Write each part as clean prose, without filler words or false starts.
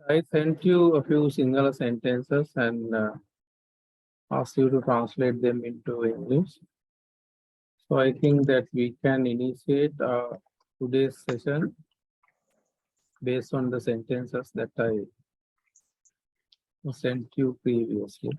I sent you a few single sentences and asked you to translate them into English. So I think that we can initiate today's session based on the sentences that I sent you previously.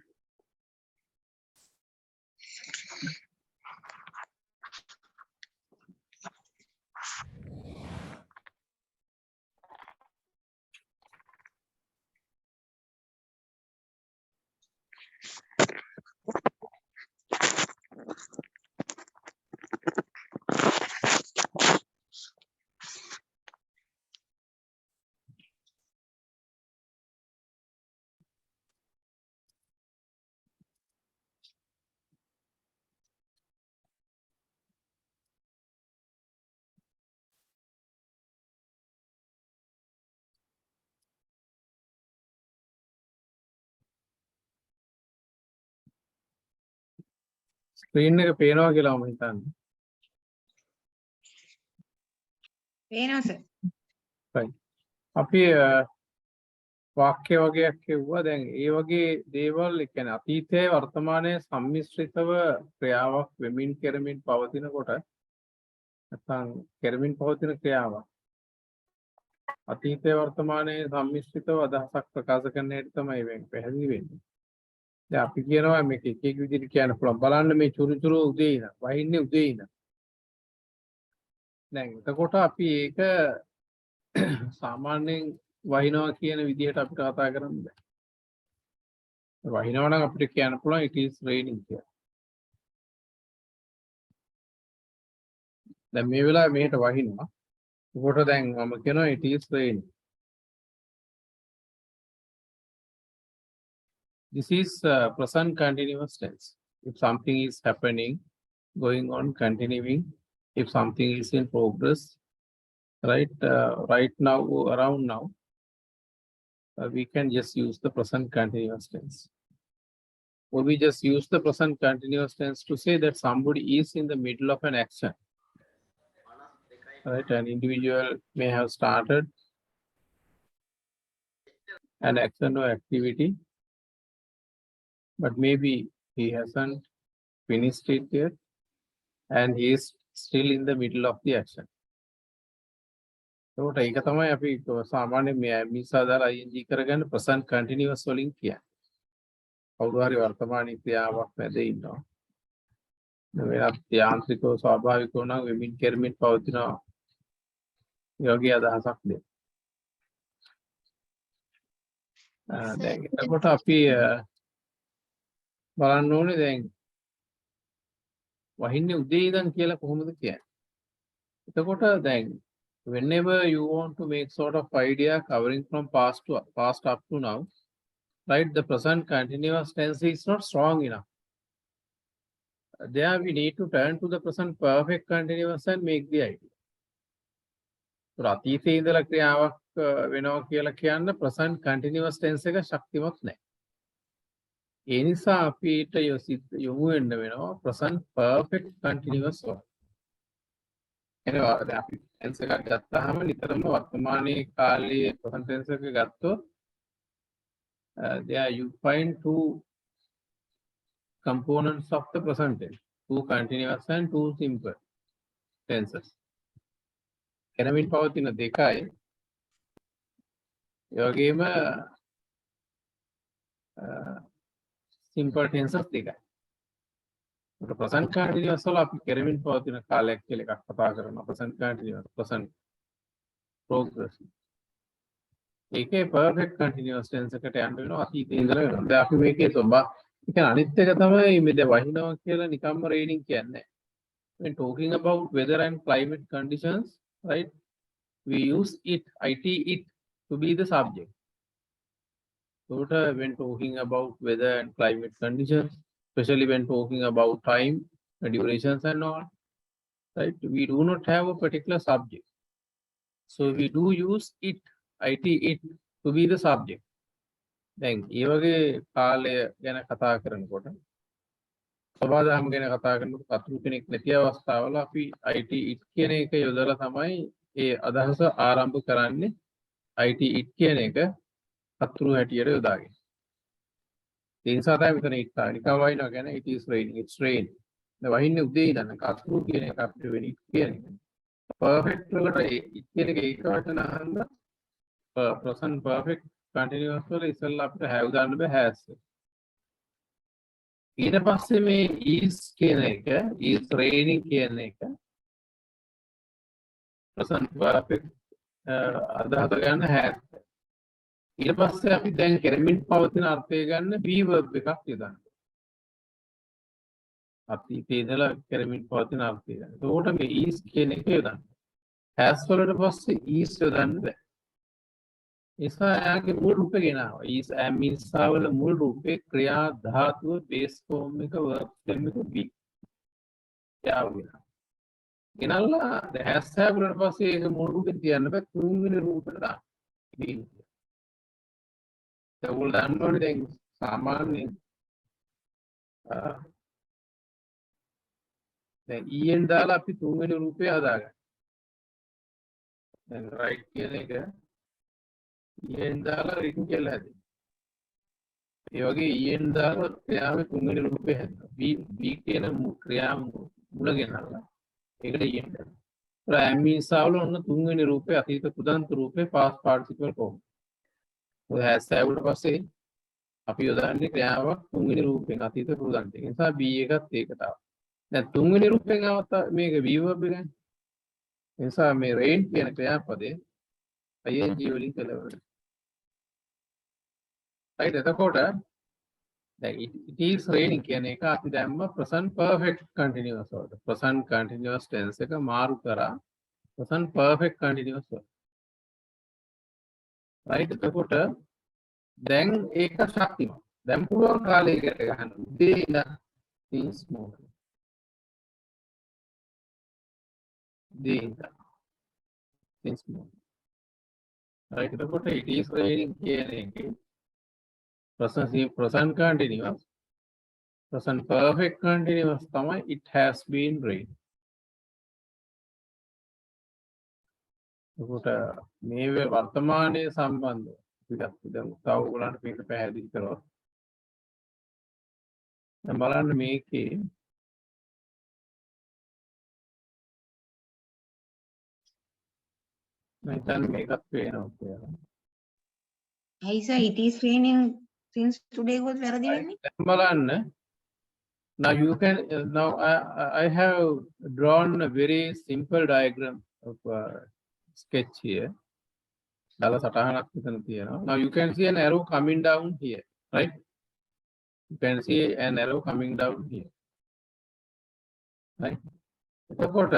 Screen එක පේනවා කියලා මම හිතන්නේ. පේනවා sir. Right. අපි වාක්‍ය වගේක් කියුවා. දැන් ඒ වගේ දේවල් ඒ කියන්නේ අතීතයේ වර්තමානයේ සම්මිශ්‍රිතව ක්‍රියාවක් වෙමින් කෙරමින් පවතිනකොට නැත්නම් කෙරමින් පවතින ක්‍රියාවක් අතීතයේ වර්තමානයේ සම්මිශ්‍රිතව අදහසක් ප්‍රකාශ කරන හැටි තමයි වෙන්නේ පැහැදිලි වෙන්නේ. දැන් අපි කියනවා මේක එක එක විදිහට කියන්න පුළුවන්. බලන්න මේ චුරුචුරු උදේ ඉන වහින්නේ උදේ ඉන. දැන් එතකොට අපි ඒක සාමාන්‍යයෙන් වහිනවා කියන විදිහට අපිට කතා කරන්න බෑ. වහිනවා නම් අපිට කියන්න පුළුවන් it is raining කියලා. දැන් මේ වෙලාවේ මෙහෙට වහිනවා. ඒකට දැන් මම කියනවා it is raining. This is present continuous tense. If something is happening, going on, continuing, if something is in progress, right now, around now, we can just use the present continuous tense. Or we just use the present continuous tense to say that somebody is in the middle of an action. Right, an individual may have started an action or activity, but maybe he hasn't finished it yet and he is still in the middle of the action. So ඒක තමයි අපි සාමාන්‍යයෙන් මේ මිසාදාලා ing කරගෙන present continuous වලින් කියන්නේ. කවුරු හරි වර්තමාන ක්‍රියාවක් මැද ඉන්නවා. මේවත් යාන්ත්‍රිකව ස්වාභාවිකව නම් වෙමින් කෙරමින් පවතිනවා. යෝගී අදහසක් දෙන්න. දැන් එතකොට අපි බලන්න ඕනේ දැන් වහින්නේ උදේ ඉඳන් කියලා කොහොමද කියන්නේ? එතකොට දැන් whenever you want to make sort of idea covering from past up to now, right, the present continuous tense is not strong enough. There we need to turn to the present perfect continuous and make the idea. අතීතයේ ඉඳලා ක්‍රියාවක් වෙනවා කියලා කියන්න present continuous tense එක ශක්තිමත් නැහැ. ඒ නිසා අපිට යොමු වෙන්න වෙනවා present perfect continuous වල. එනවා දැන් අපි tense එකක් ගත්තාම නිතරම වර්තමානයේ කාලයේ present tense එක ගත්තොත් there you find two components of the present tense, two continuous and two simple tenses. කෙරමින් පවතින දෙකයි ඒ වගේම simple tenses දෙකයි. ඒක present continuous වල අපි කෙරමින් පවතින කාලයක් කියලා එකක් කතා කරනවා. present continuous, present progress. ඒකේ perfect continuous tense එකට යන්න වෙනවා අතීතේ ඉඳලා වෙනවා. දැන් අපි මේකේ කියන්නේ අනිත් එක තමයි මේ දැන් වහිනවා කියලා නිකම්ම raining කියන්නේ. When talking about weather and climate conditions, right, we use it to be the subject. So when talking about weather and climate conditions, especially when talking about time, durations and all, right, we do not have a particular subject. So we do use it to be the subject. Then ඒ වගේ කාලය ගැන කතා කරනකොට සබදාම් ගැන කතා කරනකොට කතුරු කෙනෙක් නැති අවස්ථාවල අපි it කියන එක යොදලා තමයි ඒ අදහස ආරම්භ කරන්නේ. it කියන එක සතුරු හැටියට යොදාගෙන. ඒ නිසා තමයි මෙතන ඉත්තා නිකන් වයින්නවා කියන්නේ it is raining, it's rain. දැන් වහින්නේ උදේ ඉඳන් කතුරු කියන එක අපිට වෙන්නේ කියන්නේ. perfect වලට it කියන එක ඒක වචන අහන්න present perfect continuous වල ඉස්සෙල්ලා අපිට have දාන්න බෑ has. ඊට පස්සේ මේ is කියන එක is raining කියන එක present perfect අදහස ගන්න has. ඊට පස්සේ අපි දැන් කෙරමින් පවතින අර්ථය ගන්න be verb එකක් යොදන්න. අතීතයේ ඉඳලා කෙරමින් පවතින අර්ථය ගන්න. එතකොට මේ is කියන එක යොදන්න. has වලට පස්සේ is යොදන්න බෑ. නිසා එයාගේ මුල් රූපේ ගෙනාවා. is am is වල මුල් රූපේ ක්‍රියා ධාතුව base form එක verb stem එක be. යාවිලා. ගෙනල්ලා the has have වලට පස්සේ ඒක මුල් රූපේ තියන්න බෑ තුන්වෙනි රූපෙට දාන්න. ඔයගොල්ලෝ දන්නවනේ දැන් සාමාන්‍යයෙන් දැන් en දාලා අපි තුන්වෙනි රූපය හදාගන්න. දැන් right කියන එක en දාලා written කියලා හැදෙනවා. ඒ වගේ en දාලා ක්‍රියාවේ තුන්වෙනි රූපය හැදෙනවා. be කියන ක්‍රියාව මුල ගෙනල්ලා ඒකට en දානවා. am is වල ඔන්න තුන්වෙනි රූපේ අතීත කුදන්ත රූපේ past participle form. ඔය has have වලට පස්සේ අපි යොදන්නේ ක්‍රියාවක් තුන්වෙනි රූපෙන් අතීත කුදන්ත. ඒ නිසා be එකත් ඒකට ආවා. දැන් තුන්වෙනි රූපෙන් ආවත මේක verb එකනේ. ඒ නිසා මේ rain කියන ක්‍රියාපදේ ing වලින් කෙලවර. right එතකොට දැන් it is raining කියන එක අපි දැම්ම present perfect continuous වලට. present continuous tense එක මාරු කරා present perfect continuous වලට. right එතකොට දැන් ඒක ශක්තිමත්. දැන් පුළුවන් කාලයකට ගන්න උදේ ඉඳන් things move. things move. right එතකොට it is raining කියන එකේ present continuous present perfect continuous තමයි it has been rain. එතකොට මේ වර්තමානයේ සම්බන්ධව ටිකක් දැන් තව ඔයගොල්ලන්ට මේක පැහැදිලි කරනවා. දැන් බලන්න මේකේ මම හිතන්නේ මේකත් පේනවා කියලා. Hey sir, it is raining since today was වැරදි වෙන්නේ. දැන් බලන්න now you can now I have drawn a very simple diagram of sketch here. දාලා සටහනක් මෙතන තියෙනවා. Now you can see an arrow coming down here, right? You can see an arrow coming down here, right? එතකොට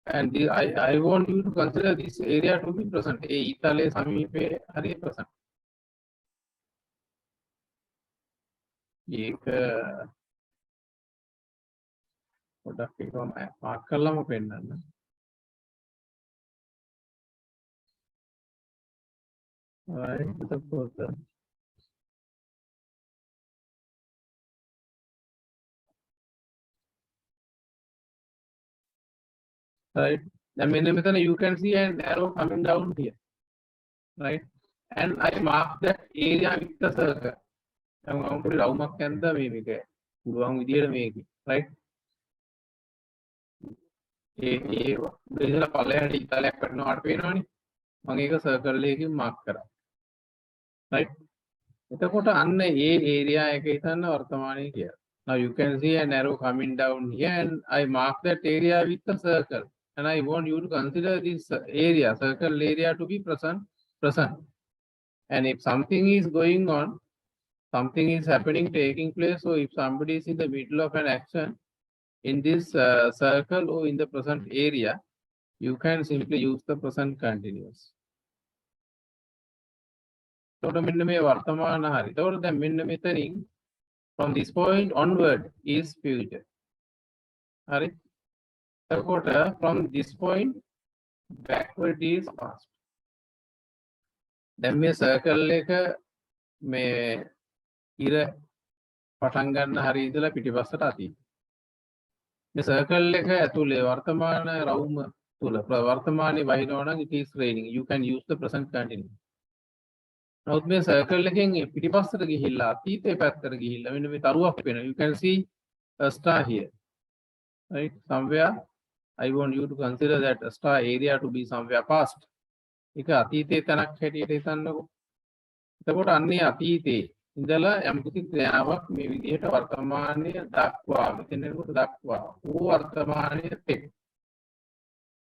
and I want you to consider this area to be present. ඒ ඊතලයේ සමීපයේ හරිය present. ඒක පොඩ්ඩක් ඒක mark කරලාම පෙන්නන්න. right එතකොට right then මෙතන you can see an arrow coming down here, right? And I mark that area with the circle. I'm going to රවුමක් යන්ද මේක පුළුවන් විදියට මේක, right? ඒ ඉතල පළයට ඉතලයක් කරනවාට පේනවනේ. මම ඒක සර්කල් එකකින් මාක් කරා. right? එතකොට අන්න ඒ area එක හිතන්න වර්තමානයේ කියලා. Now you can see an arrow coming down here and I mark that area with a circle. And I want you to consider this area, circle area to be present. And if something is going on, something is happening, taking place, so if somebody is in the middle of an action in this circle or in the present area, you can simply use the present continuous. So මෙන්න මේ වර්තමාන හරි. ඒතකොට දැන් මෙන්න මෙතනින් from this point onward is future. හරි. එතකොට from this point backward is past. දැන් මේ circle එක මේ ඉර පටන් ගන්න හරිය ඉඳලා පිටිපස්සට අතීත. මේ circle එක ඇතුලේ වර්තමාන රවුම තුල වර්තමානයේ වහිනවා නම් it is raining. You can use the present continuous. නමුත් මේ circle එකෙන් පිටිපස්සට ගිහිල්ලා අතීතේ පැත්තට ගිහිල්ලා මෙන්න මේ තරුවක් වෙනවා. You can see a star here. Right? Somewhere I want you to consider that a star area to be somewhere past. ඒක අතීතයේ තැනක් හැටියට හිතන්නකෝ. එතකොට අන්නේ අතීතයේ ඉඳලා යම්කිසි ක්‍රියාවක් මේ විදිහට වර්තමානයේ දක්වා මෙතනකට දක්වා ඕ වර්තමානයේ තෙක්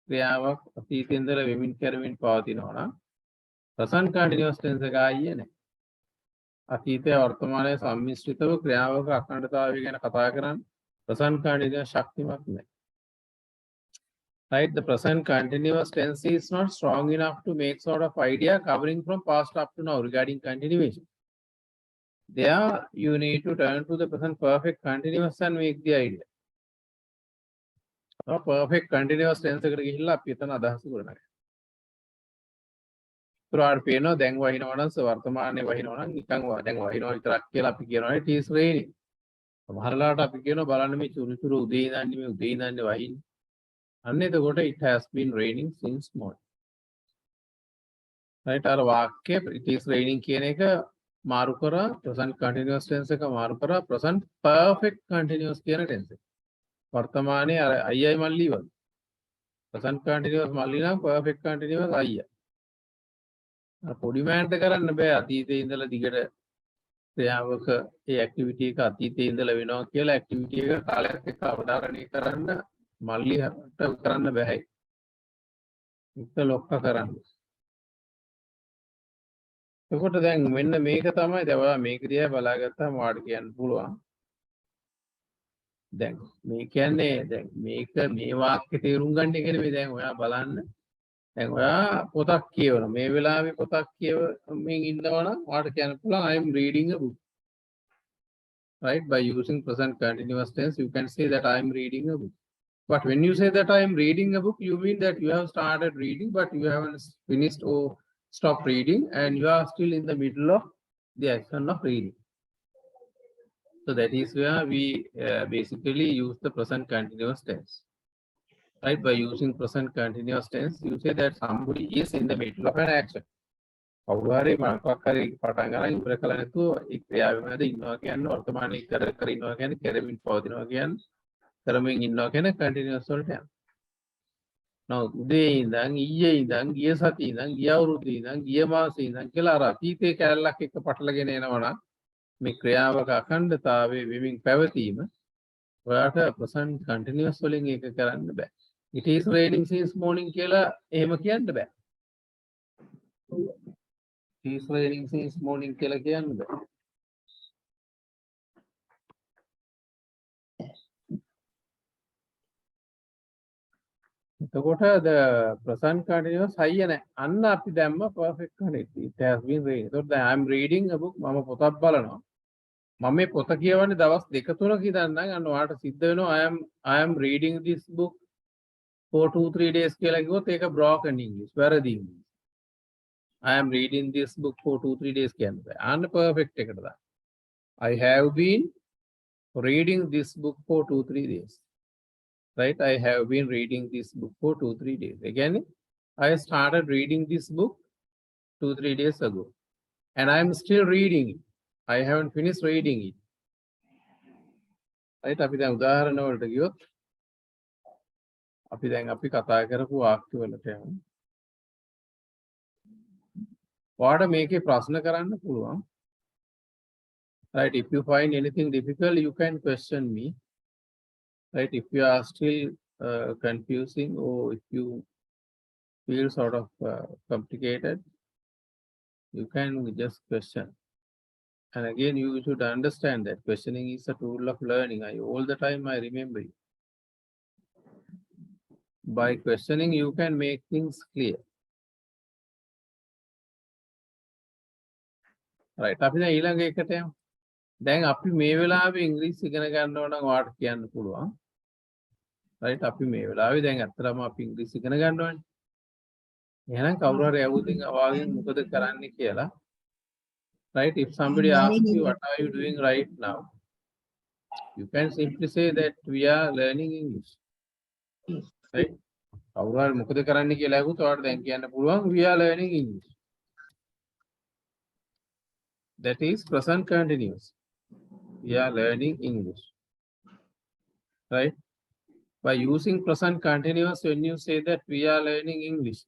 ක්‍රියාවක් අතීතයේ ඉඳලා වෙමින් කරමින් පවතිනවා නම් present continuous tense එක ආයේ නැහැ. අතීතය වර්තමානයේ සම්මිශ්‍රිතව ක්‍රියාවක අඛණ්ඩතාවය ගැන කතා කරන්නේ present continuous ශක්තිමත් නැහැ. Right, the present continuous tense is not strong enough to make sort of idea covering from past up to now regarding continuation. There you need to turn to the present perfect continuous and make the idea. Perfect continuous tense එකට ගිහිල්ලා අපි එතන අදහස් කරනවා. පුරාට පේනවා දැන් වහිනවා නම් වර්තමානයේ වහිනවා නම් නිකන් දැන් වහිනවා විතරක් කියලා අපි කියනවා it is raining. සමහරලාට අපි කියනවා බලන්න මේ චුරු චුරු උදේ ඉඳන් වහින්නේ. අන්න එතකොට it has been raining since morning. Right, අර වාක්‍ය it is raining කියන එක මාරු කරා present continuous tense එක මාරු කරා present perfect continuous කියන tense එක. වර්තමානයේ අර අයියයි මල්ලි වගේ. present continuous මල්ලි නම් perfect continuous අයියා. අර පොඩි මෑන්ට කරන්න බෑ අතීතයේ ඉඳලා දිගට ක්‍රියාවක ඒ ඇක්ටිවිටි එක අතීතයේ ඉඳලා වෙනවා කියලා ඇක්ටිවිටි එක කාලයක් එක්ක අවධාරණය කරන්න මල්ලියට කරන්න බෑ. ඒක ලොක්ක කරන්න. එතකොට දැන් මෙන්න මේක තමයි දැන් ඔයා මේක දිහා බලාගත්තාම ඔයාලට කියන්න පුළුවන්. දැන් මේ කියන්නේ දැන් මේක මේ වාක්‍ය තේරුම් ගන්න එක නෙමෙයි දැන් ඔයා බලන්න. දැන් ඔයා පොතක් කියවන මේ වෙලාවේ පොතක් කියවමින් ඉන්නවනම් ඔයාලට කියන්න පුළුවන් I am reading a book. Right, by using present continuous tense you can say that I am reading a book. But when you say that I am reading a book, you mean that you have started reading, but you haven't finished or stopped reading, and you are still in the middle of the action of reading. So that is where we basically use the present continuous tense. Right, by using present continuous tense, you say that somebody is in the middle of an action. කවුරුහරි මොකක් හරි පටන් ගන්න ඉවර කළ නැතුව ඒ ක්‍රියාවෙ මැද ඉන්නවා කියන්නේ වර්තමානයේ කර ඉන්නවා කියන්නේ කරමින් පවතිනවා කියන්නේ කරමින් ඉන්නවා කියන කන්ටිනියස් වලට යනවා. නෝ උදේ ඉඳන් ඊයේ ඉඳන් ගිය සතියේ ඉඳන් ගිය අවුරුද්දේ ඉඳන් ගිය මාසේ ඉඳන් කියලා අර අතීතයේ කැලලක් එක්ක පටලගෙන එනවනම් මේ ක්‍රියාවක අඛණ්ඩතාවයේ වෙමින් පැවතීම ඔයාට present continuous වලින් ඒක කරන්න බෑ. It is raining since morning කියලා එහෙම කියන්න බෑ. It is raining since morning කියලා කියන්න බෑ. එතකොට the present continuous හයිය නැහැ. අන්න අපි දැම්ම perfect continuous. It has been raining. එතකොට දැන් I am reading a book. මම පොතක් බලනවා. මම මේ පොත කියවන්නේ දවස් 2-3ක ඉඳන් නම් අන්න ඔයාලට සිද්ධ වෙනවා I am reading this book for 2-3 days කියලා කිව්වොත් ඒක broken English. වැරදි English. I am reading this book for 2-3 days කියන්න බෑ. අන්න perfect එකට දාන්න. I have been reading this book for 2-3 days. Right, I have been reading this book for 2-3 days. Again, I started reading this book 2-3 days ago, and I am still reading it. I haven't finished reading it. Right, අපි දැන් උදාහරණ වලට ගියොත් අපි දැන් අපි කතා කරපු වාක්‍ය වලට යමු. ඔයාලට මේකේ ප්‍රශ්න කරන්න පුළුවන්. Right, if you find anything difficult, you can question me. Right, if you are still confusing or if you feel sort of complicated, you can just question. And again, you should understand that questioning is a tool of learning. All the time I remember you. By questioning, you can make things clear. Right, අපි දැන් ඊළඟ එකට යමු. දැන් අපි මේ වෙලාවේ ඉංග්‍රීසි ඉගෙන ගන්න ඕන නම් ඔයාලට කියන්න පුළුවන්. Right, අපි මේ වෙලාවේ දැන් අත්‍තරම අපි ඉංග්‍රීසි ඉගෙන ගන්න ඕනේ. එහෙනම් කවුරු හරි ඇහුවොත් ඔයාගෙන් මොකද කරන්න කියලා. Right, if somebody asks you what are you doing right now, you can simply say that we are learning English. Right, කවුරු හරි මොකද කරන්න කියලා ඇහුවොත් ඔයාලට දැන් කියන්න පුළුවන් we are learning English. That is present continuous. We are learning English. Right? By using present continuous, when you say that we are learning English,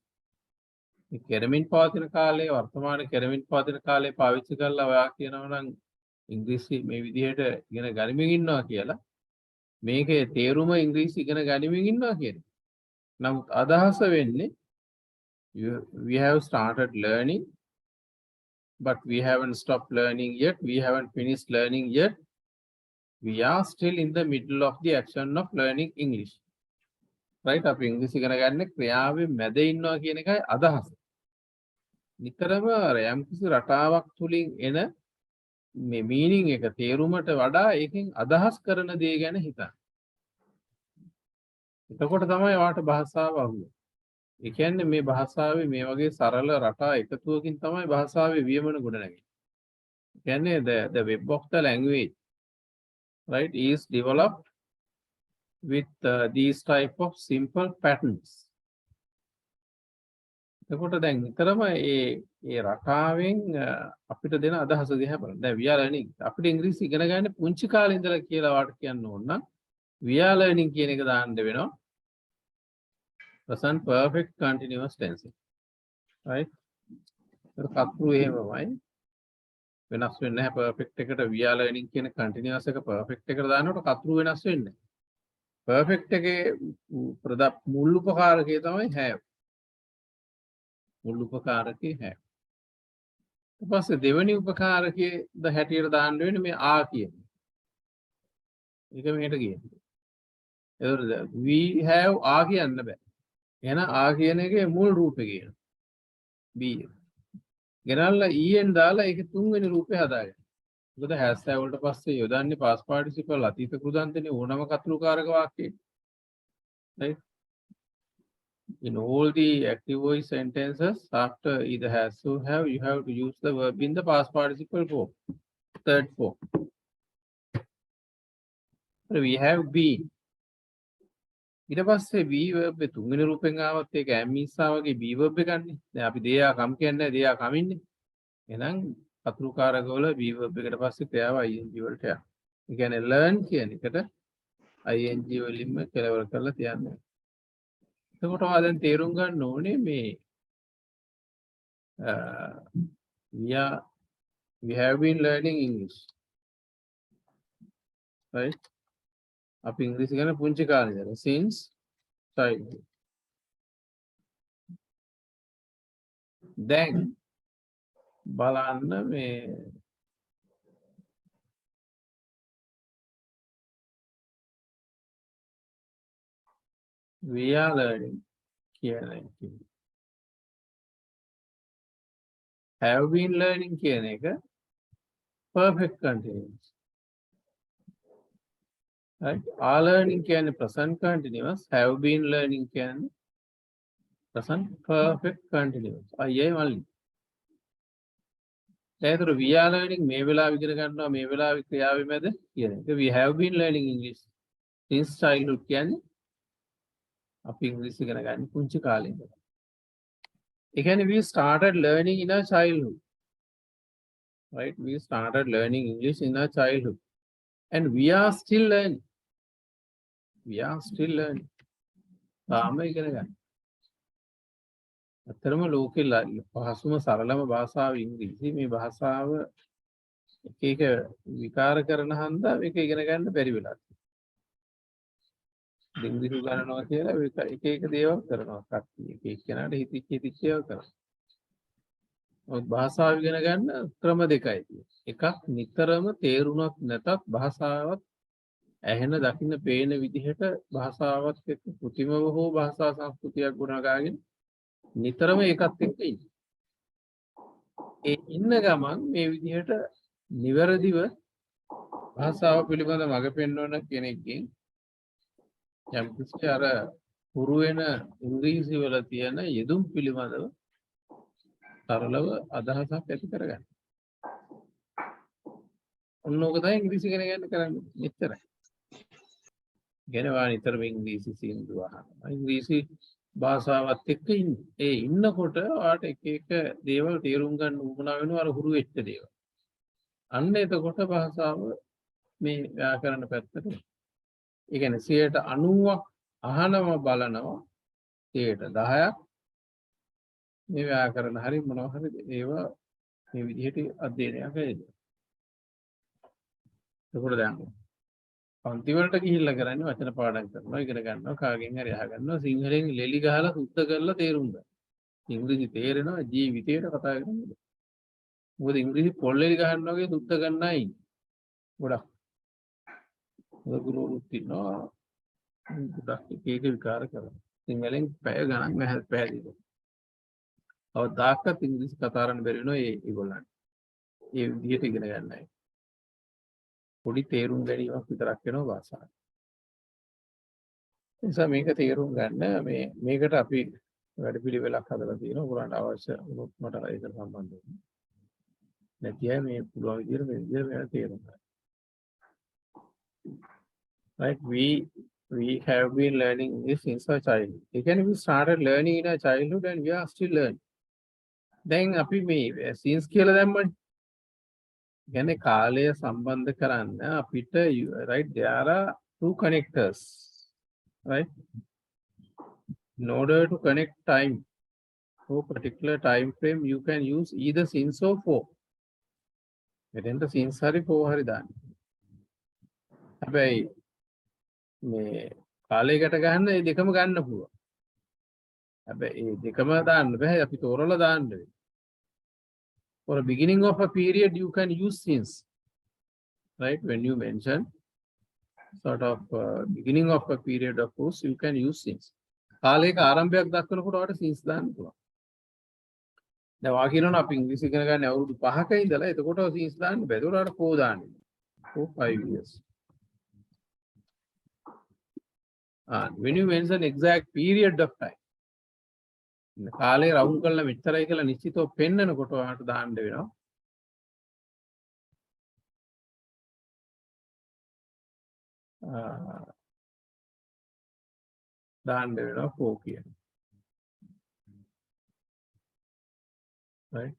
කෙරමින් පවතින කාලේ වර්තමාන කෙරමින් පවතින කාලේ පාවිච්චි කරලා ඔයා කියනවා නම් ඉංග්‍රීසි මේ විදිහට ඉගෙන ගනිමින් ඉන්නවා කියලා. මේකේ තේරුම ඉංග්‍රීසි ඉගෙන ගනිමින් ඉන්නවා කියන්නේ. නමුත් අදහස වෙන්නේ we have started learning but we haven't stopped learning yet, we haven't finished learning yet, we are still in the middle of the action of learning English. Right? අපි ඉංග්‍රීසි ඉගෙන ගන්න ක්‍රියාවේ මැද ඉන්නවා කියන එකයි අදහස. නිතරම යම්කිසි රටාවක් තුලින් එන මේ මීනින් එක තේරුමට වඩා ඒකෙන් අදහස් කරන දේ ගැන හිතන්න. එතකොට තමයි වාට භාෂාව අහුවෙන්නේ. ඒ කියන්නේ මේ භාෂාවේ මේ වගේ සරල රටා එකතුවකින් තමයි භාෂාවේ වියමන ගොඩ නැගෙන්නේ. ඒ කියන්නේ the web of the language, right, is developed with these type of simple patterns. එතකොට දැන් නිතරම ඒ රටාවෙන් අපිට දෙන අදහස දිහා බලන්න. දැන් we are learning. අපිට ඉංග්‍රීසි ඉගෙන ගන්න පුංචි කාලේ ඉඳලා කියලා වාට කියන්න ඕන නම් we are learning කියන එක දාන්න වෙනවා. present perfect continuous tense. Right? ඒක කප්පු එහෙමමයි. වෙනස් වෙන්නේ නැහැ perfect එකට we are learning කියන continuous එක perfect එකට දානකොට කප්පු වෙනස් වෙන්නේ නැහැ. perfect එකේ මුල් උපකාරකය තමයි have. මුල් උපකාරකේ have. ඊට පස්සේ දෙවෙනි උපකාරකයේ ද හැටියට දාන්න වෙන්නේ මේ ආ කියන්නේ. ඒක මෙහෙට කියන්නේ. ඒතකොට we have ආ කියන්න බෑ. එහෙනම් ආ කියන එකේ මුල් රූපේ කියන. be. ගෙනල්ලා en දාලා ඒකේ තුන්වෙනි රූපේ හදාගන්න. මොකද has have වලට පස්සේ යොදන්නේ past participle අතීත කෘදාන්තනේ ඕනම කතරුකාරක වාක්‍යයක්. Right? In all the active voice sentences, after either has or have, you have to use the verb in the past participle form, third form. We have been. ඊට පස්සේ be verb එක තුන්වෙනි රූපෙන් ආවත් ඒක ඇම්මිස්සා වගේ be verb එකක් ගන්න. දැන් අපි they are come කියන්නේ they are coming. එහෙනම් කතරුකාරකවල be verb එකට පස්සේ ක්‍රියාව ing වලට යනවා. ඒ කියන්නේ learn කියන එකට ing වලින්ම කෙලවර කරලා තියන්නේ. එතකොට ඔයා දැන් තේරුම් ගන්න ඕනේ මේ we have been learning English. Right? අපි ඉංග්‍රීසි ගැන පුංචි කාලේ ඉඳලා since childhood. දැන් බලන්න මේ we are learning කියන එක. have been learning කියන එක perfect continuous. Right? are learning කියන්නේ present continuous, have been learning කියන්නේ present perfect continuous. අයියේ මල්ලි. ඒතර we are learning මේ වෙලාව ඉගෙන ගන්නවා මේ වෙලාවේ ක්‍රියාවේ මැද කියන එක. we have been learning English since childhood කියන්නේ අපි ඉංග්‍රීසි ඉගෙන ගන්න පුංචි කාලේ ඉඳලා. ඒ කියන්නේ we started learning in our childhood. Right? We started learning English in our childhood. And we are still learning. We are still learning. තාම ඉගෙන ගන්න. අතරම ලෝකේ පහසුම සරලම භාෂාව ඉංග්‍රීසි. මේ භාෂාව එක එක විකාර කරන හන්දා මේක ඉගෙන ගන්න බැරි වෙලා තියෙනවා. ඉංග්‍රීසි උගන්වනවා කියලා එක එක දේවල් කරනවා. කට්ටිය එක එක්කෙනාට හිතිච්ච ඒවා කරනවා. ඔය භාෂාව ඉගෙන ගන්න ක්‍රම දෙකයි තියෙන්නේ. එකක් නිතරම තේරුණක් නැතත් භාෂාවත් ඇහෙන දකින්න පේන විදිහට භාෂාවත් එක්ක කෘතිමව හෝ භාෂා සංස්කෘතියක් ගොඩනගාගෙන නිතරම ඒකත් එක්ක ඉන්න. ඒ ඉන්න ගමන් මේ විදිහට නිවැරදිව භාෂාව පිළිබඳ මඟ පෙන්වන කෙනෙක්ගෙන් යම් කිසි අර හුරු වෙන ඉංග්‍රීසි වල තියෙන යෙදුම් පිළිබඳව සරලව අදහසක් ඇති කරගන්න. ඔන්නෝක තමයි ඉංග්‍රීසි ඉගෙන ගන්න කරන්නේ. මෙච්චරයි. ගෙනවා නිතරම ඉංග්‍රීසි සින්දු අහනවා. ඉංග්‍රීසි භාෂාවත් එක්ක ඉන්නේ. ඒ ඉන්නකොට ඔයාට එක එක දේවල් තේරුම් ගන්න උවමනා වෙනවා අර හුරු වෙච්ච දේවල්. අන්න එතකොට භාෂාව මේ ව්‍යාකරණ පැත්තට. ඒ කියන්නේ 90ක් අහනව බලනවා 10ක් මේ ව්‍යාකරණ හරි මොනවා හරි ඒවා මේ විදිහට අධ්‍යයනය කරනවා. ඒකට දැන් පන්ති වලට ගිහිල්ලා කරන්නේ වචන පාඩම් කරනවා ඉගෙන ගන්නවා කාගෙන් හරි අහගන්නවා සිංහලෙන් ලෙලි ගහලා සුද්ධ කරලා තේරුම් ගන්න. ඉංග්‍රීසි තේරෙනවා ජීවිතේට කතා කරන්නේ. මොකද ඉංග්‍රීසි පොල් ලෙලි ගහනවා වගේ සුද්ධ ගන්නයි ගොඩක්. මොකද ගුරුවරුත් ඉන්නවා ගොඩක් එක විකාර කරනවා. සිංහලෙන් පැය ගණන් පැහැදිලි. අවදාකත් ඉංග්‍රීසි කතා කරන්න බැරි වෙනවා ඒගොල්ලන්ට. ඒ විදිහට ඉගෙන ගන්නයි. පොඩි තේරුම් ගැනීමක් විතරක් වෙනවා භාෂාව. ඒ නිසා මේක තේරුම් ගන්න මේකට අපි වැඩපිළිවෙලක් හදලා තියෙනවා. ඔයගොල්ලන්ට අවශ්‍ය වුණොත් මට ඒකට සම්බන්ධ වෙන්න. නැති අය මේ පුළුවන් විදිහට මේ විදිහට තේරුම් ගන්න. Right, we have been learning this since our childhood. Again, we started learning in our childhood and we are still learning. දැන් අපි මේ since කියලා දැම්මනේ. කියන්නේ කාලය සම්බන්ධ කරන්න අපිට right there are two connectors, right? In order to connect time for particular time frame you can use either since or for. එතෙන්ට since හරි for හරි දාන්න. හැබැයි මේ කාලයකට ගන්න මේ දෙකම ගන්න පුළුවන්. හැබැයි මේ දෙකම දාන්න බෑ අපි තෝරලා දාන්න වෙනවා. For the beginning of a period, you can use since, right? When you mention sort of beginning of a period of course, you can use since. කාලයක ආරම්භයක් දක්වනකොට ඔයාලට since දාන්න පුළුවන්. දැන් වා කියනවනේ අපි ඉංග්‍රීසි ඉගෙන ගන්න අවුරුදු 5ක ඉඳලා එතකොට since දාන්න බෑ. ඒකට ඔයාලට for දාන්න. For 5 years. When you mention exact period of time, කාලේ රවුන්ඩ් කරලා මෙච්චරයි කියලා නිශ්චිතව පෙන්නනකොට ඔයාලට දාන්න වෙනවා. දාන්න වෙනවා for කියන. right?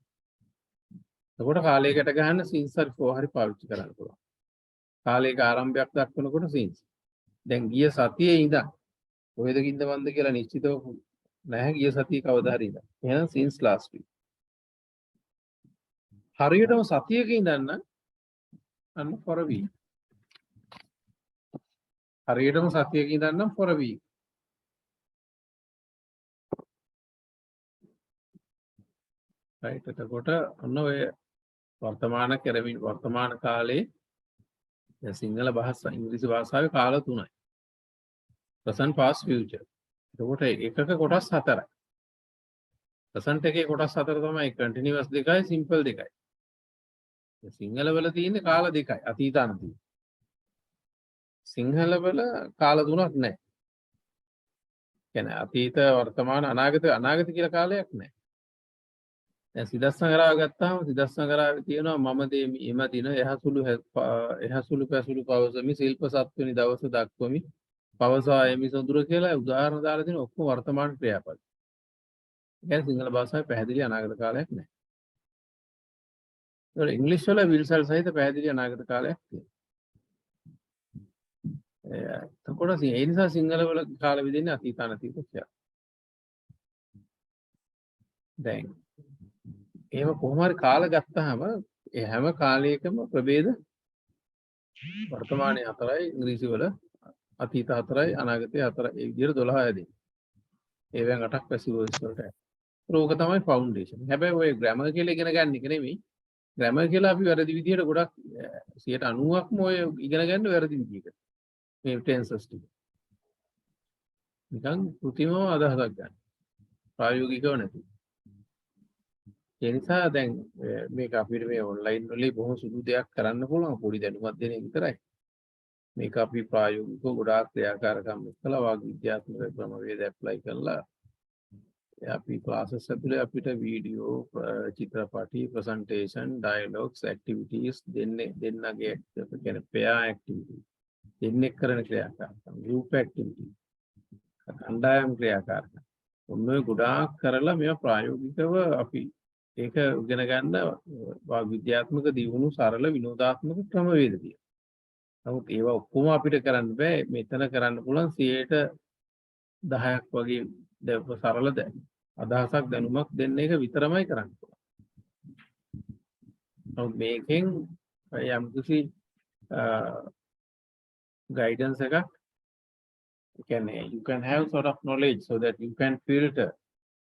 එතකොට කාලයකට ගන්න since හරි for හරි පාවිච්චි කරන්න පුළුවන්. කාලයක ආරම්භයක් දක්වනකොට since. දැන් ගිය සතියේ ඉඳන් කොහෙද කින්දවන්ද කියලා නිශ්චිතව නැහැ ගිය සතියේ කවදා හරි ඉඳන්. එහෙනම් since last week. හරියටම සතියක ඉඳන් නම් for a week. හරියටම සතියක ඉඳන් නම් for a week. right? එතකොට ඔන්න ඔය වර්තමාන කරමින් වර්තමාන කාලේ සිංහල භාෂාව ඉංග්‍රීසි භාෂාවේ කාල තුනයි. present past future. එතකොට එකක කොටස් හතරයි. present එකේ කොටස් හතර තමයි continuous දෙකයි simple දෙකයි. සිංහල වල තියෙන්නේ කාල දෙකයි අතීත අනාගත. සිංහල වල කාල තුනක් නැහැ. කියන්නේ අතීත වර්තමාන අනාගත කියලා කාලයක් නැහැ. දැන් සිදස්සංගරාව ගත්තාම සිදස්සංගරාවේ තියෙනවා මම දේ එම දින එහසුළු පැසුළු පවසමි ශිල්ප සත්වෙනි දවස දක්වමි පවසා එමි සොඳුර කියලා උදාහරණ දාලා තියෙන ඔක්කොම වර්තමාන ක්‍රියාපද. ඒ කියන්නේ සිංහල භාෂාවේ පැහැදිලි අනාගත කාලයක් නැහැ. ඒක ඉංග්‍රීසි වල will shall සහිත පැහැදිලි අනාගත කාලයක් තියෙනවා. එතකොට ඒ නිසා සිංහල වල කාල විදින්නේ අතීත අනාගත කියලා. දැන් එහෙම කොහොම හරි කාල ගත්තාම ඒ හැම කාලයකම ප්‍රභේද වර්තමානයේ 4යි ඉංග්‍රීසි වල අතීත 4යි අනාගතයේ 4යි ඒ විදිහට 12 යදී. ඒවෙන් 8ක් පැසිව් වොයිස් වලට. ඒක තමයි ෆවුන්ඩේෂන්. හැබැයි ඔය ග්‍රැමර් කියලා ඉගෙන ගන්න එක නෙමෙයි. ග්‍රැමර් කියලා අපි වැරදි විදිහට ගොඩක් 90%ක්ම ඔය ඉගෙන ගන්න වැරදි විදිහකට. මේ ටෙන්සස් ටික. නිකන් කෘතිමව අදහසක් ගන්න. ප්‍රායෝගිකව නැති. ඒ නිසා දැන් මේක අපිට මේ ඔන්ලයින් වලදී බොහොම සුළු දෙයක් කරන්න පුළුවන් පොඩි දැනුමක් දෙන එක විතරයි. මේක අපි ප්‍රායෝගිකව ගොඩාක් ක්‍රියාකාරකම් එක්කලා වාග් විද්‍යාත්මක ක්‍රමවේද ඇප්ලයි කරලා අපි ක්ලාසස් ඇතුලේ අපිට වීඩියෝ චිත්‍රපටි ප්‍රසන්ටේෂන් ඩයලොග්ස් ඇක්ටිවිටීස් දෙන්නගේ කියන්නේ පෙයා ඇක්ටිවිටි දෙන්නෙක් කරන ක්‍රියාකාරකම් ගෲප් ඇක්ටිවිටි කණ්ඩායම් ක්‍රියාකාරකම් ඔන්න ඔය ගොඩාක් කරලා මේවා ප්‍රායෝගිකව අපි ඒක ඉගෙන ගන්න විද්‍යාත්මක දියුණු සරල විනෝදාත්මක ක්‍රමවේද තියෙනවා. නමුත් ඒවා ඔක්කොම අපිට කරන්න බෑ. මෙතන කරන්න පුළුවන් 10ක් වගේ සරල අදහසක් දැනුමක් දෙන්න එක විතරමයි කරන්න පුළුවන්. නමුත් මේකෙන් යම්කිසි guidance එකක්, you can have sort of knowledge so that you can filter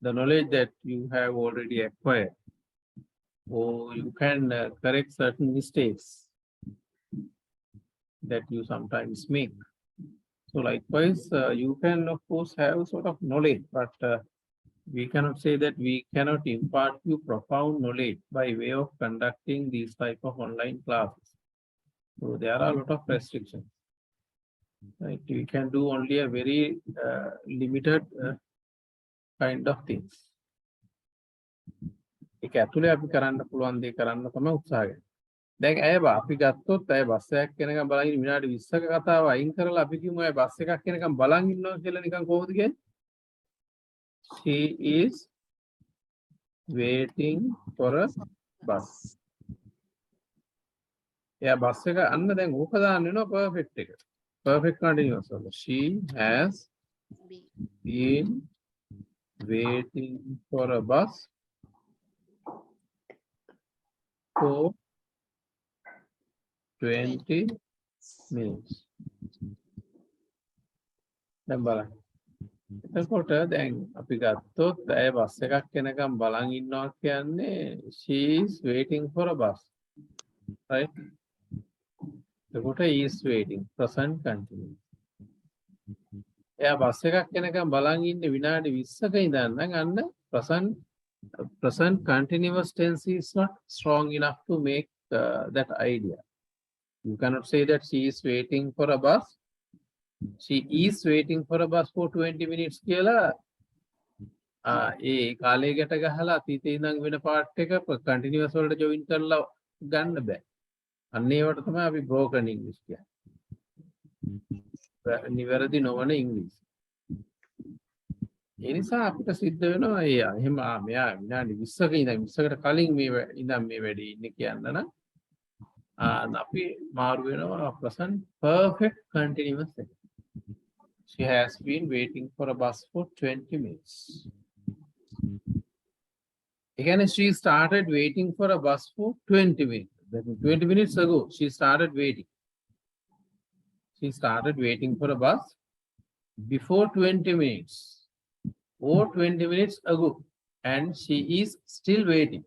the knowledge that you have already acquired, or you can correct certain mistakes that you sometimes make. So likewise, you can of course have sort of knowledge, but we cannot say that we cannot impart you profound knowledge by way of conducting these type of online classes. So there are a lot of restrictions. Right? We can do only a very limited kind of things. ඒක ඇතුලේ අපි කරන්න පුළුවන් දේ කරන්න තමයි උත්සාහ කරන්නේ. දැන් අපි ගත්තොත් බස් එකක් කෙනකම් බලන් ඉන්න විනාඩි 20ක කතාව අයින් කරලා අපි කියමු බස් එකක් කෙනකම් බලන් ඉන්නවා කියලා නිකන් කොහොමද කියන්නේ? She is waiting for a bus. එයා බස් එක අන්න දැන් ඕක දාන්න වෙනවා perfect එක. Perfect continuous වල. She has been waiting for a bus for 20 minutes. දැන් බලන්න. එතකොට දැන් අපි ගත්තොත් බස් එකක් කෙනකම් බලන් ඉන්නවා කියන්නේ she is waiting for a bus. Right? එතකොට is waiting present continuous. එයා බස් එකක් කෙනකම් බලන් ඉන්නේ විනාඩි 20ක ඉඳන් නම් අන්න present continuous tense is not strong enough to make that idea. You cannot say that she is waiting for a bus. She is waiting for a bus for 20 minutes කියලා ඒ කාලේ ගැට ගහලා අතීතේ ඉඳන් වෙන පාර්ට් එක continuous වලට join කරලා ගන්න බෑ. අන්න ඒවට තමයි අපි broken English කියන්නේ. නිවැරදි නොවන ඉංග්‍රීසි. ඒ නිසා අපිට සිද්ධ වෙනවා එහෙම මෙයා විනාඩි 20ක ඉඳන් 20කට කලින් මේ වැඩේ ඉන්නේ කියන්න නම් අපි මාරු වෙනවා present perfect continuous එක. She has been waiting for a bus for 20 minutes. Again, she started waiting for a bus for 20 minutes. That means 20 minutes ago, she started waiting. She started waiting for a bus before 20 minutes or 20 minutes ago, and she is still waiting.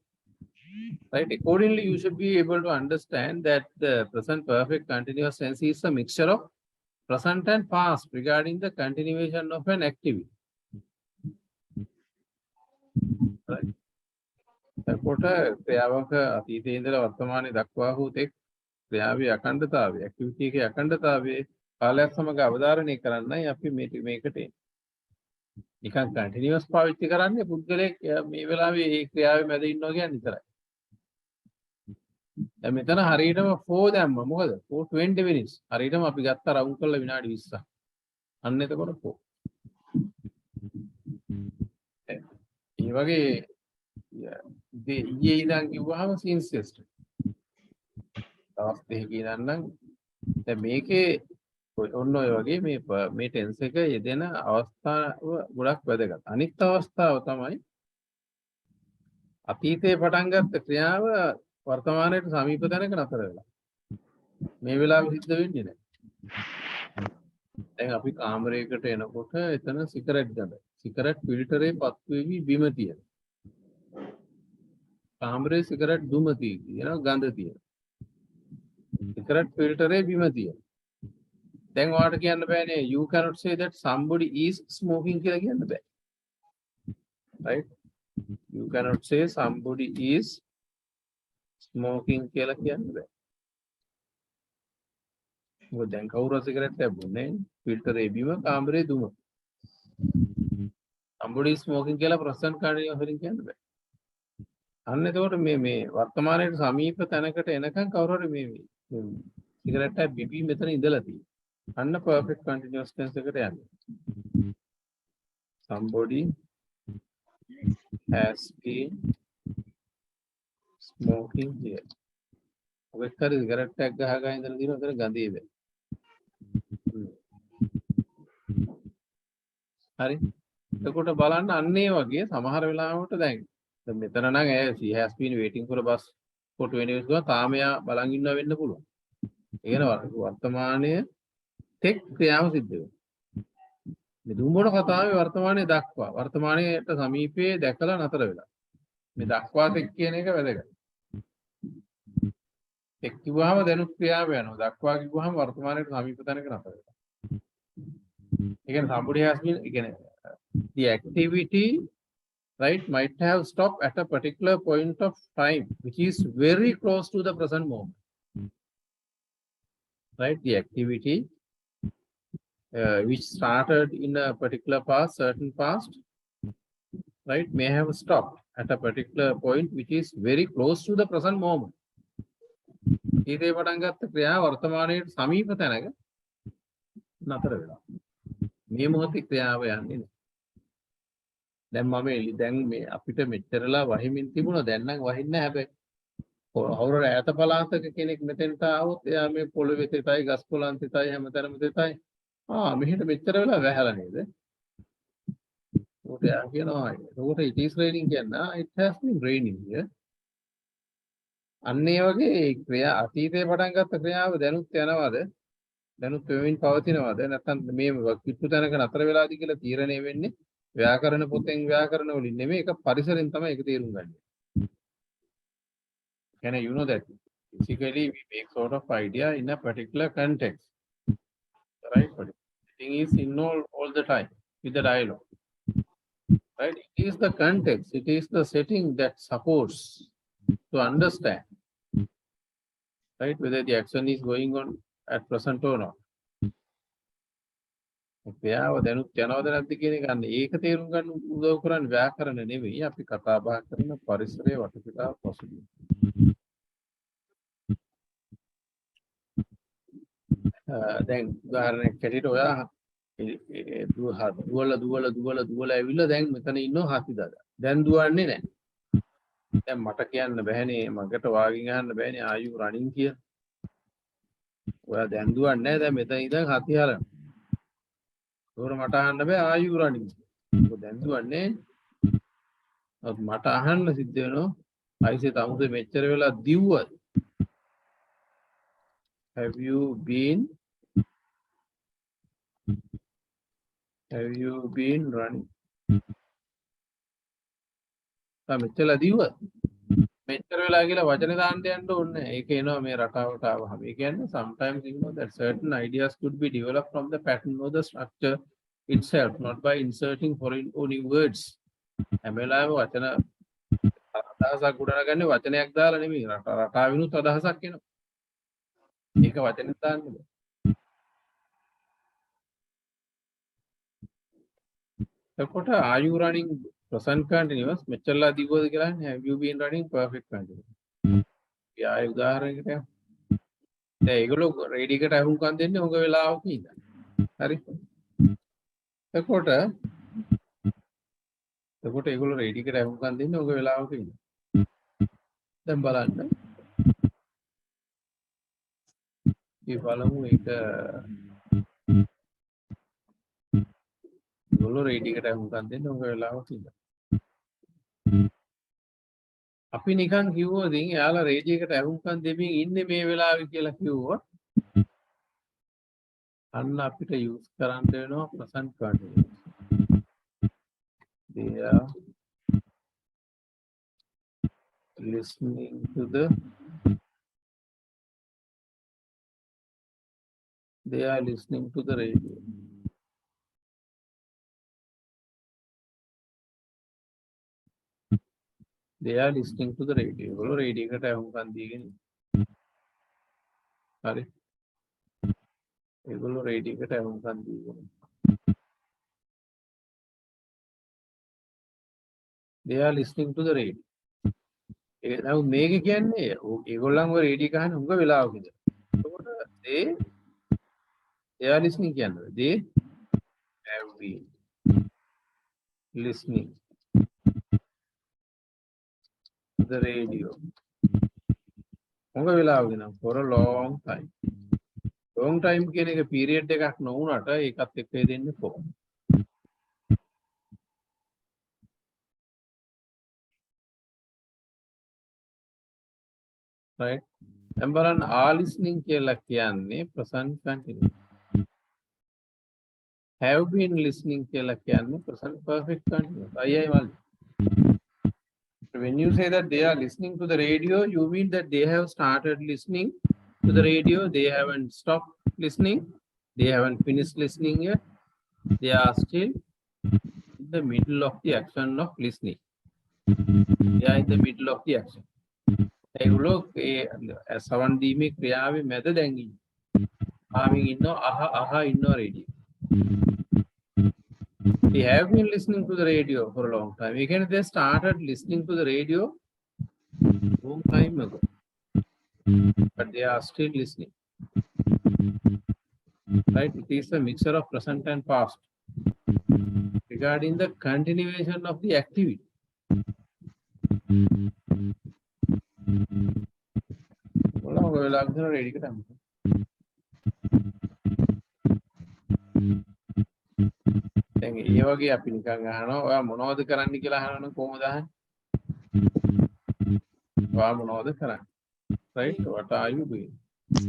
Right? Accordingly, you should be able to understand that the present perfect continuous tense is a mixture of present and past regarding the continuation of an activity. Right? එතකොට ක්‍රියාවක අතීතයේ ඉඳලා වර්තමානයේ දක්වා වූ තෙක් ක්‍රියාවේ අඛණ්ඩතාවය, activity එකේ අඛණ්ඩතාවය කාලයක් සමග අවධාරණය කරන්නයි අපි මේකට එන්නේ. නිකන් කන්ටිනියස් පාවිච්චි කරන්නේ පුද්ගලයෙක් මේ වෙලාවේ මේ ක්‍රියාවේ මැද ඉන්නවා කියන්නේ විතරයි. දැන් මෙතන හරියටම 4 දැම්ම මොකද 420 minutes හරියටම අපි ගත්ත රවුන්ඩ් කරලා විනාඩි 20ක්. අන්න එතකොට 4. ඒ වගේ ඊයේ ඉඳන් කිව්වහම since yesterday. දවස් දෙකක ඉඳන් නම් දැන් මේකේ ඔන්න ඔය වගේ මේ ටෙන්ස් එක යෙදෙන අවස්ථාව ගොඩක් වැදගත්. අනිත් අවස්ථාව තමයි අතීතයේ පටන් ගත්ත ක්‍රියාව වර්තමානයට සමීප තැනක නතර වෙලා. මේ වෙලාවෙ සිද්ධ වෙන්නේ නැහැ. දැන් අපි කාමරයකට එනකොට එතන සිගරට් ගඳ. සිගරට් ෆිල්ටරේ පත් වෙවි බිම තියෙන. කාමරේ සිගරට් දුම තියෙනවා ගඳ තියෙනවා. සිගරට් ෆිල්ටරේ බිම තියෙනවා. දැන් ඔයාලට කියන්න බෑනේ you cannot say that somebody is smoking කියලා කියන්න බෑ. Right? You cannot say somebody is smoking කියලා කියන්න බෑ. මොකද දැන් කවුරු සිගරට් ලැබුණේ ෆිල්ටරේ බිම කාමරේ දුම. somebody is smoking කියලා present continuous වලින් කියන්න බෑ. අන්න එතකොට මේ වර්තමානයේ සමීප තැනකට එනකන් කවුරු හරි මේ සිගරට් එක බිබී මෙතන ඉඳලා තියෙනවා. අන්න perfect continuous tense එකට යන්නේ. Somebody has been Smoking here. ඔය කරේ සිගරට් එකක් ගහගෙන ඉඳලා දිනන උතර ගඳේද. හරි. එතකොට බලන්න අන්න ඒ වගේ සමහර වෙලාවට දැන් මෙතන නම් she has been waiting for a bus for 20 minutes ගා තාම එයා බලන් ඉන්නවා වෙන්න පුළුවන්. ඒ කියන වර්තමානයේ තෙක් ක්‍රියාව සිද්ධ වෙනවා. මේ දුම්බර කතාවේ වර්තමානයේ දක්වා වර්තමානයේට සමීපයේ දැකලා නතර වෙලා. මේ දක්වා තෙක් කියන එක වැදගත්. තෙක් කිව්වහම දැනුත් ක්‍රියාව යනවා. දක්වා කිව්වහම වර්තමානයේට සමීප තැනක නතර වෙලා. ඒ කියන්නේ somebody has been ඒ කියන්නේ the activity right might have stopped at a particular point of time which is very close to the present moment. Right, the activity which started in a particular past, certain past, right, may have stopped at a particular point which is very close to the present moment. ඊටේ පටන් ගත්ත ක්‍රියාව වර්තමානයේ සමීප තැනක නතර වෙලා. මේ මොහොතේ ක්‍රියාව යන්නේ නැහැ. දැන් මේ අපිට මෙච්චරලා වහිමින් තිබුණා දැන් නම් වහින්නේ නැහැ හැබැයි. අවුරුදු ඈත පළාතක කෙනෙක් මෙතෙන්ට ආවොත් එයා මේ පොළොවේ තෙතයි ගස් කොළන් තෙතයි හැමතැනම තෙතයි. මෙහෙට මෙච්චර වෙලා වැහැලා නේද? උට යා කියනවා ඒකට it is raining කියනවා it has been raining here. අන්න ඒ වගේ ක්‍රියා අතීතේ පටන් ගත්ත ක්‍රියාව දැනුත් යනවාද? දැනුත් වෙමින් පවතිනවාද? නැත්නම් මේ කිට්ටු තැනක නතර වෙලාද කියලා තීරණය වෙන්නේ ව්‍යාකරණ පොතෙන් ව්‍යාකරණ වලින් නෙමෙයි ඒක පරිසරෙන් තමයි ඒක තේරුම් ගන්න. Can you know that basically we make sort of idea in a particular context, right? But the thing is in all the time with the dialogue, right? It is the context, it is the setting that supports to understand, right? Whether the action is going on at present or not. ක්‍රියාව දැනුත් යනවද නැද්ද කියන එක ගන්න. ඒක තේරුම් ගන්න උදව් කරන්නේ ව්‍යාකරණ නෙවෙයි. අපි කතා බහ කරන පරිසරයේ වටපිටාව පසුබිම. දැන් උදාහරණයක් ඇටියට ඔයා දුවලා ඇවිල්ලා දැන් මෙතන ඉන්නව හතිදද. දැන් දුවන්නේ නැහැ. දැන් මට කියන්න බෑනේ මගට වාගෙන් අහන්න බෑනේ are you running කියලා. ඔයා දැන් දුවන්නේ නැහැ. දැන් මෙතන ඉඳන් හති හරන. ඒකට මට අහන්න බෑ are you running. ඔක දැන් දුවන්නේ. මට අහන්න සිද්ධ වෙනවා. අයිසේ තමුසේ මෙච්චර වෙලා දිව්වද? Have you been running? මෙච්චර දිව්වද? මෙච්චර වෙලා කියලා වචන දාන්න යන්න ඕනේ නැහැ. ඒක එනවා මේ රටාවට ආවම. ඒ කියන්නේ sometimes you know that certain ideas could be developed from the pattern or the structure itself, not by inserting foreign only words. හැම වෙලාවෙම වචන අදහසක් ගොඩනගන්නේ වචනයක් දාලා නෙමෙයි. රටාවිනුත් අදහසක් එනවා. ඒක වචනෙන් දාන්න බෑ. එතකොට are you running present continuous මෙච්චරලා දිව්වද කියලා have you been running perfect continuous. යා උදාහරණයකට දැන් ඒගොල්ලෝ රේඩියෝ එකට අහුම්කම් දෙන්නේ උඟ වෙලාවක ඉඳන්. හරි. එතකොට ඒගොල්ලෝ රේඩියෝ එකට අහුම්කම් දෙන්නේ උඟ වෙලාවක ඉඳන්. දැන් බලන්න. බලමු ඒක ඒගොල්ලෝ රේඩියෝ එකට අහුම්කම් දෙන්නේ උඟ වෙලාවක ඉඳන්. අපි නිකන් කිව්වොත් එයාලා රේඩියෝ එකට අහුම්කම් දෙමින් ඉන්නේ මේ වෙලාවේ කියලා කිව්වොත් අන්න අපිට යූස් කරන්න වෙනවා present continuous. They are listening to the radio. They are listening to the radio. ඒගොල්ලෝ රේඩියෝ එකට අහුම්කම් දීගෙන ඉන්නේ. හරි. ඒගොල්ලෝ රේඩියෝ එකට අහුම්කම් දීගෙන ඉන්නේ. They are listening to the radio. ඒ නමුත් මේක කියන්නේ ඒගොල්ලන්ව රේඩියෝ ගහන උඟ වෙලාවක ඉඳලා. එතකොට they are listening කියන්නේ they have been listening to the radio මොකද වෙලාවක නම් for a long time. Long time කියන එක period එකක් නොවුනට ඒකත් එක්ක දෙන්නේ for. Right? දැන් බලන්න are listening කියලා කියන්නේ present continuous. Have been listening කියලා කියන්නේ present perfect continuous. අයියයි මල්ලි. When you say that they are listening to the radio, you mean that they have started listening to the radio, they haven't stopped listening, they haven't finished listening yet, they are still in the middle of the action of listening. They are in the middle of the action. ඒගොල්ලෝ සවන් දීමේ ක්‍රියාවේ මැද දැන් ඉන්නේ. ආමින් ඉන්නවා අහ ඉන්නවා radio. They have been listening to the radio for a long time. Again, they started listening to the radio long time ago. But they are still listening. Right? It is a mixture of present and past. Regarding the continuation of the activity. Ready? දැන් ඒ වගේ අපි නිකන් අහනවා ඔයා මොනවද කරන්න කියලා අහනවනම් කොහොමද අහන්නේ? ඔයා මොනවද කරන්නේ? Right? What are you doing?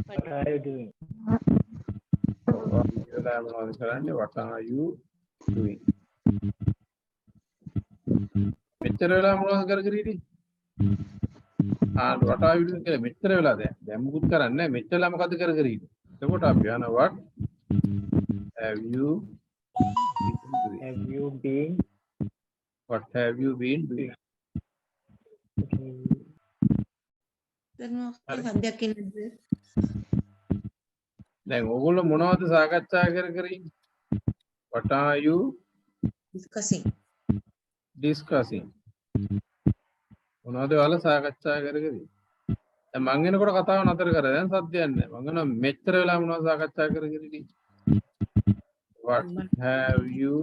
What are you doing? ඔයා මොනවද කරන්නේ? What are you doing? මෙච්චර වෙලා මොනවද කර කර හිටියේ? what are you doing කියලා මෙච්චර වෙලා දැන් මුකුත් කරන්නේ නැහැ. මෙච්චරලා මොකද කර කර හිටියේ? එතකොට අපි අහනවා what have you been? What have you been doing? දැන් ඕගොල්ලෝ මොනවද සාකච්ඡා කර කර ඉන්නේ? What are you discussing? මොනවද ඔයාලා සාකච්ඡා කර කර ඉන්නේ? දැන් මං එනකොට කතාව නතර කරා. දැන් සද්දයක් නැහැ. මං එනවා මෙච්චර වෙලා මොනවද සාකච්ඡා කර කර ඉන්නේ? What have you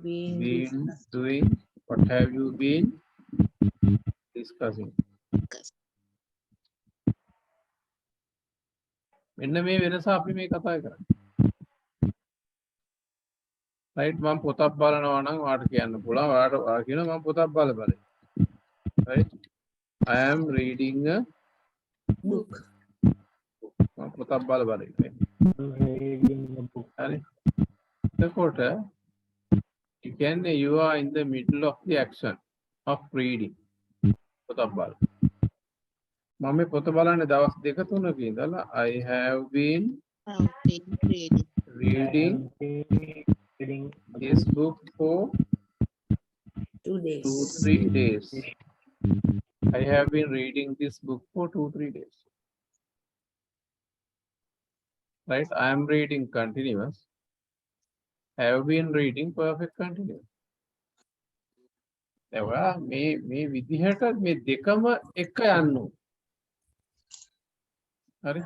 been doing? What have you been discussing? මෙන්න මේ වෙනස අපි මේ කතා කරන්නේ. right මම පොතක් බලනවා නම් ඔයාලට කියන්න පුළුවන්. ඔයාලා කියනවා මම පොතක් බලයි. right I am reading a Book. මම පොතක් බලයි. Reading a book. හරි. එතකොට you are in the middle of the action of reading. පොතක් බලන. මම මේ පොත බලන්නේ දවස් දෙක තුනක ඉඳලා I have been reading this book for 2-3 days. I have been reading this book for 2-3 days. Right? I am reading continuous. Have been reading perfect continuous. එවා මේ විදිහට මේ දෙකම එක යන්න ඕන. හරි?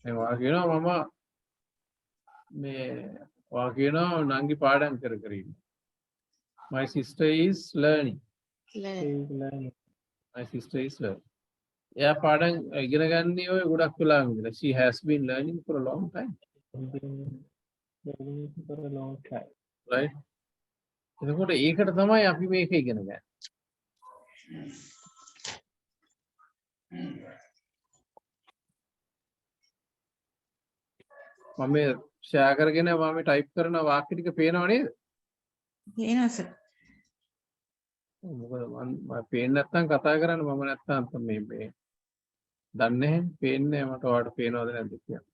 දැන් ඔයා කියනවා මම මේ ඔයා කියනවා නංගි පාඩම් කර කර ඉන්න. My sister is learning. My sister is learning. එයා පාඩම් ඉගෙන ගන්නේ ඔය ගොඩක් වෙලාවෙ ඉඳලා. She has been learning for a long time. For a long time. Right? එතකොට ඒකට තමයි අපි මේක ඉගෙන ගන්නේ. මම ෂෙයා කරගෙන මම ටයිප් කරන වාක්‍ය ටික පේනව නේද? පේනවා සර්. මොකද මම පේන්නේ නැත්නම් කතා කරන්න මම නැත්නම් මේ දන්නේ නැහැ. පේන්නේ මට ඔයාලට පේනවද නැද්ද කියලා.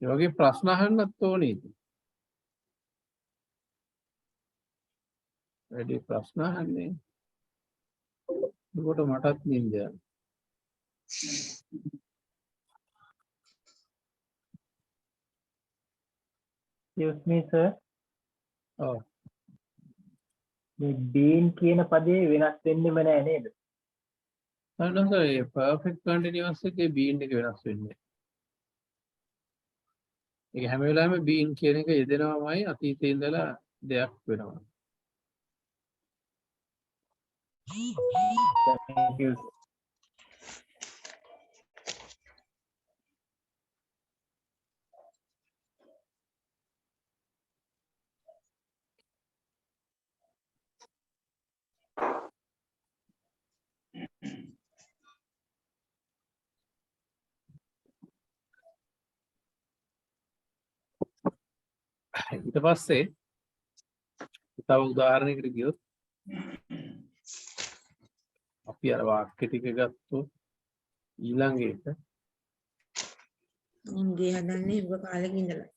ඒ වගේ ප්‍රශ්න අහන්නත් ඕනේ. වැඩි ප්‍රශ්න අහන්නේ. ඒකට මටත් නින්ද යනවා. Excuse me, sir. ඔව්. මේ been කියන පදේ වෙනස් වෙන්නෙම නෑ නේද? අනන්ත ඒ perfect continuous එකේ been එක වෙනස් වෙන්නේ. ඒක හැම වෙලාවෙම been කියන එක යෙදෙනවමයි අතීතේ ඉඳලා දෙයක් වෙනවා. Thank you. ඊට පස්සේ තව උදාහරණයකට ගියොත් අපි අර වාක්‍ය ටික ගත්තොත් ඊළඟ එක ගේ හදන්නේ ඔබ කාලෙක ඉඳලා.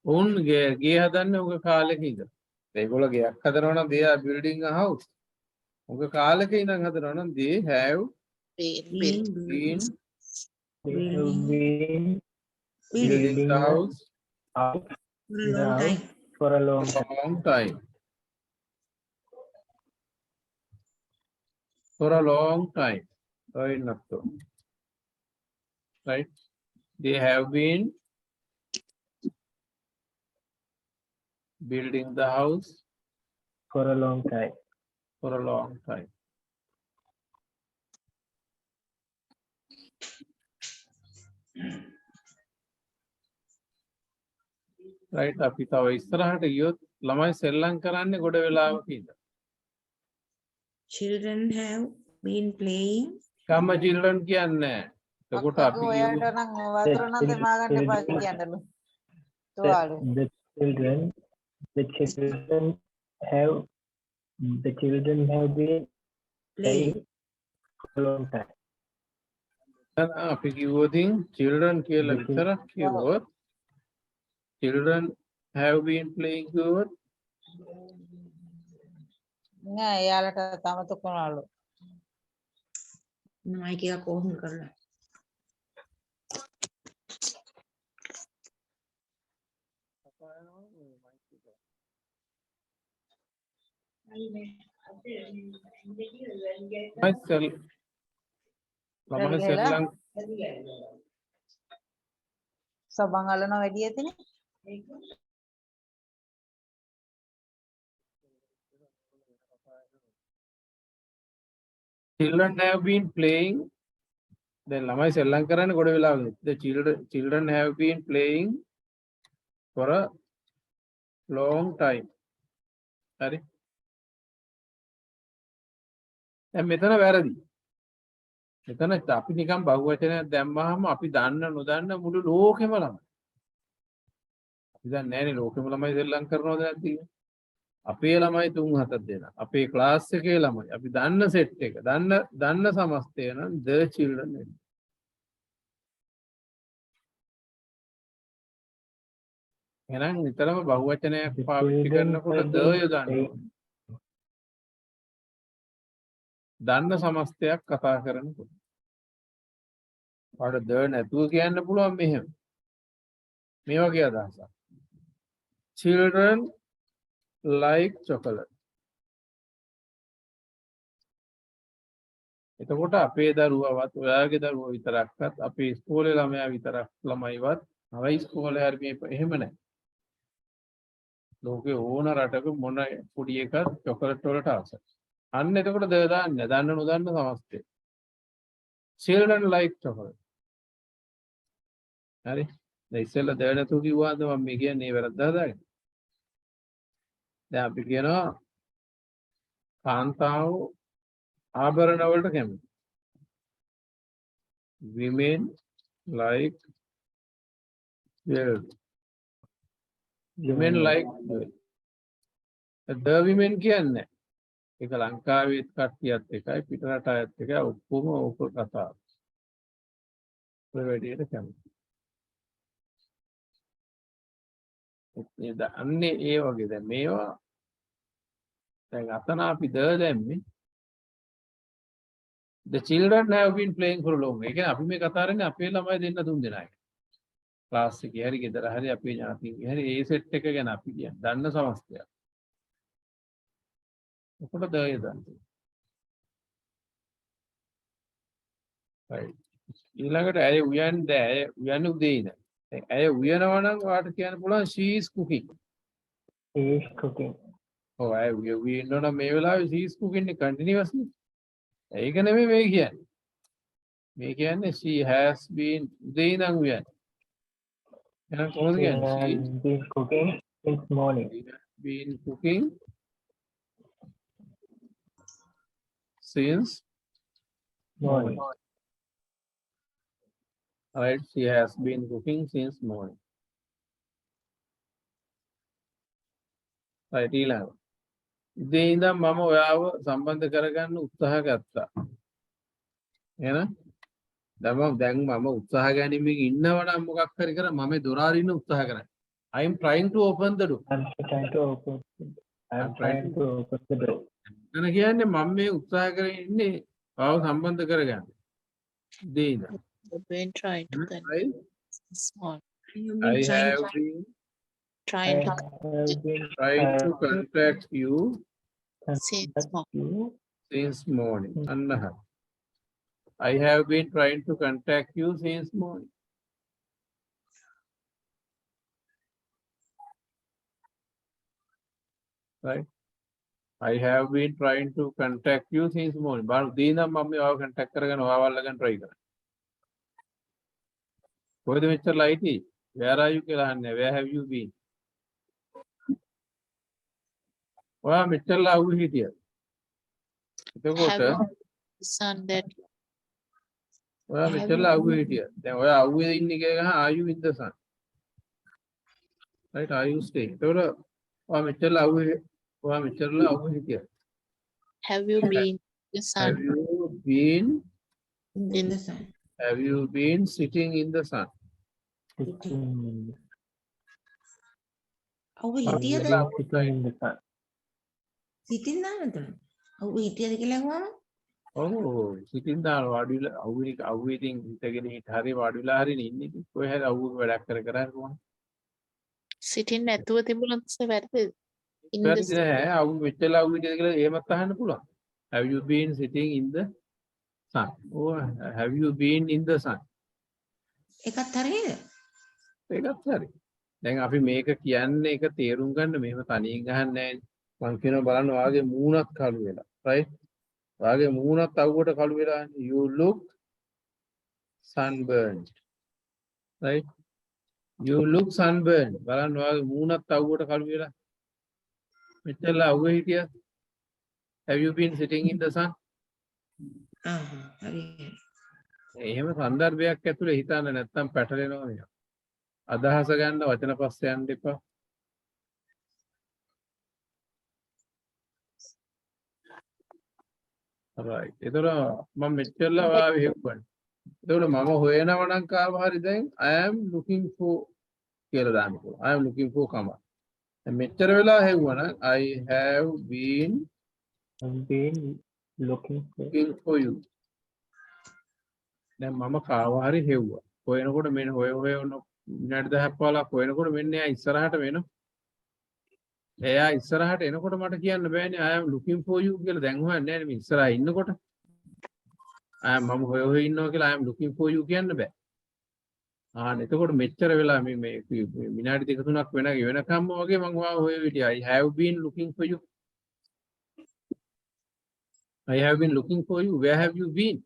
ඔවුන් ගේ හදන්නේ උග කාලෙක ඉඳලා. ඒගොල්ලෝ ගෙයක් හදනවා නම් they are building a house. උග කාලෙක ඉඳන් හදනවා නම් they have Been been building building the house house for a long for a time. long for a long time. For a long time. Right? They have been building the house for a long time. for a long time. Right? අපි තව ඉස්සරහට ගියොත් ළමයි සෙල්ලම් කරන්නේ ගොඩ වෙලාවක ඉඳලා. Children have been playing. කම්ම children කියන්නේ නැහැ. එතකොට අපි ඔයාට කියමු නම් වතුර නම් දෙමා ගන්න එපා කියන්නලු. තුවාලේ. The children have been playing for a long time. අපි කිව්වොතින් children කියලා This is- විතරක් කිව්වොත් children have been playing කිව්වොත් නෑ එයාලට තමතු කොනලු. මයික් එක ඕන් කරලා. ළමයි සෙල්ලම් සබන් අලන වැඩි ඇතිනේ. children have been playing දැන් ළමයි සෙල්ලම් කරන්නේ ගොඩ වෙලාවක. The children have been playing for a long time. හරි. දැන් මෙතන වැරදි. මෙතන අපි නිකන් බහුවචනයක් දැම්මහම අපි දන්න නොදන්න මුළු ලෝකෙම ළමයි. අපි දන්නේ නැහැනේ ලෝකෙම ළමයි සෙල්ලම් කරනවද නැද්ද කියලා. අපේ ළමයි 3-4 දෙනා. අපේ ක්ලාස් එකේ ළමයි. අපි දන්න සෙට් එක. දන්න සමස්තය නම් the children වෙනවා. එහෙනම් නිතරම බහුවචනයක් The පාවිච්චි children කරනකොට have the been යොදන්න playing. ඕනේ. දන්න සමස්තයක් කතා කරනකොට. ඔයාලට the නැතුව කියන්න පුළුවන් මෙහෙම. මේ වගේ අදහසක්. Children like chocolate. එතකොට අපේ දරුවවත් ඔයාගේ දරුවෝ විතරක්වත් අපේ ඉස්කෝලේ ළමයා විතරක් ළමයිවත් හයි ඉස්කෝලේ හරි මේ එහෙම නැහැ. ලෝකේ ඕන රටක මොන පොඩි එකක් චොකලට් වලට ආසයි. අන්න එතකොට දාන්නේ දන්න නොදන්න සමස්තය. Children like chocolate. හරි. දැන් ඉස්සෙල්ලා ද නැතුව කිව්වාද මම මේ කියන්නේ වැරද්ද හදාගෙන. දැන් අපි කියනවා කාන්තාව ආභරණ වලට කැමති. Women like jewelry. Women like jewelry. The women කියන්නේ ඒක ලංකාවේ කට්ටියත් එකයි පිටරට අයත් එකයි ඔක්කොම ඕක කතා. ඔය වැඩේට කැමති. අන්නේ ඒ වගේ දැන් මේවා දැන් අතන අපි ද දැම්මේ the children have been playing for long. ඒ කියන්නේ අපි මේ කතා කරන්නේ අපේ ළමයි දෙන්න 3 දෙනා ගැන. ක්ලාස් එකේ හරි ගෙදර හරි අපේ ඥාතීන්ගේ හරි ඒ සෙට් එක ගැන අපි කියන්නේ දන්න සමස්තයක්. ඔකට ද යදන්නේ. right. ඊළඟට ඇය උයන්නේ ඇය උයන්නේ උදේ ඉඳන්. දැන් ඇය උයනවා නම් ඔයාලට කියන්න පුළුවන් she is cooking. He is cooking. ඔව් ඇය උයන්නේ ඉන්නවනම් මේ වෙලාවේ she is cooking නේ continuously. ඒක නෙමෙයි මේ කියන්නේ. මේ කියන්නේ she has been උදේ ඉඳන් උයන්නේ. එහෙනම් කොහොමද He කියන්නේ? She has been cooking since morning. has been cooking since morning. right? She has been cooking since morning. Right, ඊළඟ. ඉතින් ඉඳන් මම ඔයාව සම්බන්ධ කරගන්න උත්සාහ ගත්තා. එහෙනම් දැන් මම උත්සාහ ගැනීමෙන් ඉන්නවනම් මොකක් හරි කර මම දොර අරින්න උත්සාහ කරන්නේ. I am trying to open the door. I'm trying to open the door. එතන කියන්නේ මම මේ උත්සාහ කරගෙන ඉන්නේ ඔයාව සම්බන්ධ කරගන්න. ඉතින් ඉඳන්. You've been trying to connect Right? this morning. You've I been trying have been Trying to trying to contact you since morning. since morning. Anna. I have been trying to contact you since morning. Right? I have been trying to contact you since morning. But දීනම් මම ඔයාව contact කරගෙන ඔයාව අල්ලගන්න try කරා. කොහෙද මෙච්චර ලයිටි? Where are you කියලා අහන්නේ. Where have you been? ඔයා මෙච්චර ලව් හිටියද? එතකොට Have son that ඔයා මෙච්චර ලව් හිටියද? දැන් ඔයා අවුවේ ඉන්නේ කියලා ගහ are you in the sun? Right? Are you staying? එතකොට ඔයා මෙච්චර ලව් හිටියද? have you been the Have son you been in the sun. Have you been sitting in the sun? ඔව් හිටියද? Sitting in the sun. සිටින් දානද? ඔව් හිටියද කියලා අහුවම ඔව් සිටින් දාන වාඩි වෙලා අවුවේ ඉතින් හිටගෙන හිට හරි වාඩි වෙලා හරි ඉන්නේ ඉතින් කොහේ හරි අවුවක වැඩක් කර කොහොමද? sitting නැතුව තිබුණොත් වැරදිද? In the වැරදි නෑ අවුව මෙච්චර අවුව හිටියද කියලා එහෙමත් අහන්න පුළුවන්. Have you been sitting in the sun? Or have you been in the sun? එකත් හරියද? ඒකත් හරි. දැන් අපි මේක කියන්නේ ඒක තේරුම් ගන්න මෙහෙම තනියෙන් අහන්නේ නෑනේ. මං කියනවා බලන්න ඔයාගේ මූණත් කළු වෙලා. right? ඔයාගේ මූණත් අවුවට කළු වෙලා. You look sunburned. right? You look sunburned. බලන්න ඔයාගේ මූණත් අවුවට කළු වෙලා. මෙච්චර අවුවේ හිටියද? Have you been sitting in the sun? හරි. එහෙම සන්දර්භයක් ඇතුලේ හිතන්න නැත්තම් පැටලෙනවා නේද? අදහස ගන්න වචන පස්සේ යන්න එපා. right. ඒතර මම මෙච්චරලා ඔයාව හෙව්වනේ. ඒතකොට මම හොයනවා නම් කාව හරි දැන් I am looking for කියලා දාන්න පුළුවන්. I am looking for කම. දැන් මෙච්චර වෙලා හෙව්වනම් I have been I've been looking for you. දැන් මම කාව හරි හෙව්වා. හොයනකොට මෙන්න හොය විනාඩි 10ක් 15ක් හොයනකොට මෙන්න එයා ඉස්සරහට වෙනවා. එයා ඉස්සරහට එනකොට මට කියන්න බෑනේ I am looking for you කියලා. දැන් හොයන්නේ නැහැ මේ ඉස්සරහා ඉන්නකොට. මම හොය ඉන්නවා කියලා I am looking for you කියන්න බෑ. එතකොට මෙච්චර වෙලා මේ විනාඩි 2-3ක් වෙනකම්ම වගේ මම හොය හිටියා. I have been looking for you. I have been looking for you. Where have you been?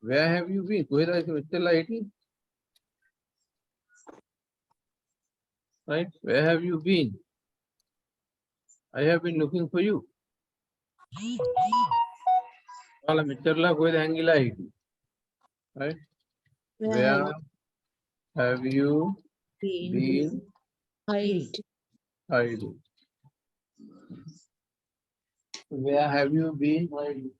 Where have you been? කොහෙද මෙච්චරලා හිටියේ? right? Where have you been? I have been looking for you. ඔයාලා මෙච්චරලා කොහෙද හැංගිලා හිටියේ? right? Where have you been hiding? Where have you been hiding?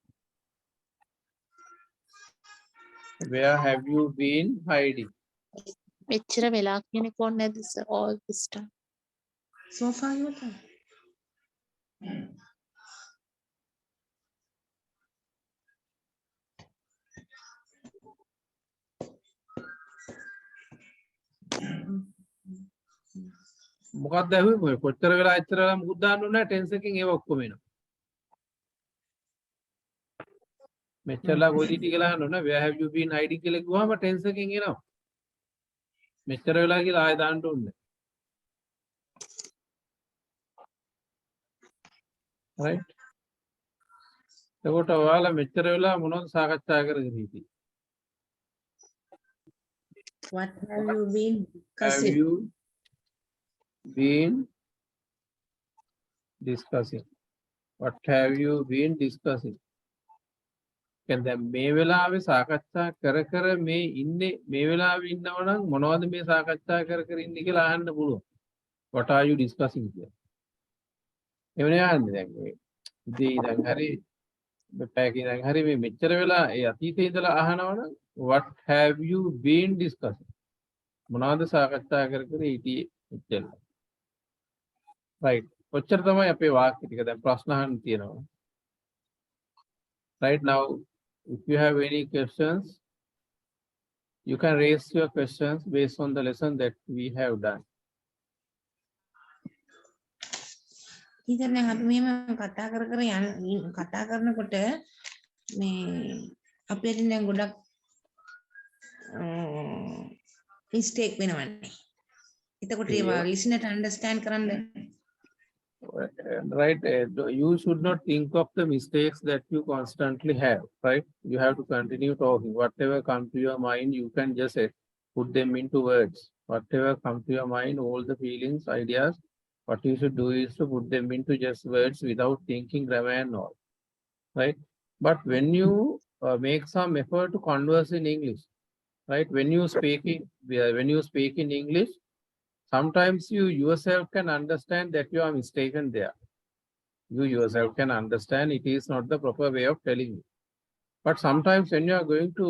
Where have you been hiding? මෙච්චර වෙලා කියන්නේ කොහොමද all this time? So far you thought. මොකක්ද ඇහුවේ මොකද කොච්චර වෙලා ඇත්තට වෙලා මුකුත් දාන්න ඕනේ නැහැ ටෙන්ස් එකකින් ඒව ඔක්කොම එනවා මෙච්චරලා කොයිද කියලා අහන්න ඕනේ where have you been hiding කියලා කිව්වම ටෙන්ස් එකකින් එනවා මෙච්චර වෙලා කියලා ආයෙ දාන්න ඕනේ right එතකොට ඔයාලා මෙච්චර වෙලා මොනවද සාකච්ඡා කරගෙන හිටියේ What have you been have discussing? you been discussing? What have you been discussing? දැන් මේ වෙලාවේ සාකච්ඡා කර කර මේ ඉන්නේ මේ වෙලාවේ ඉන්නව නම් මොනවද මේ සාකච්ඡා කර කර ඉන්නේ කියලා අහන්න පුළුවන්. What are you discussing කියලා. එවනේ ආන්නේ දැන් මේ ඉතින් ඉතින් හරි පැයකින් ඉඳන් හරි මේ මෙච්චර වෙලා ඒ අතීතේ ඉඳලා අහනවනම් what have you been discussing? මොනවද සාකච්ඡා කර කර හිටියේ එච්චර. right. ඔච්චර තමයි අපේ වාක්‍ය ටික. දැන් ප්‍රශ්න අහන්න තියෙනවා. right now if you have any questions you can raise your questions based on the lesson that we have done. Teacher දැන් අපි මෙහෙම කතා කර කර කතා කරනකොට මේ අපි අතින් දැන් ගොඩක් මිස්ටේක් වෙනවනේ. එතකොට ඒවා listener understand කරන්න right. You should not think of the mistakes that you constantly have. Right. You have to continue talking. Whatever comes to your mind you can just put them into words. Whatever comes to your mind, all the feelings, ideas, what you should do is to put them into just words without thinking grammar and all. Right. But when you make some effort to converse in English, right, when you speak in English, sometimes you yourself can understand that you are mistaken there. You yourself can understand it is not the proper way of telling you. But sometimes when you are going to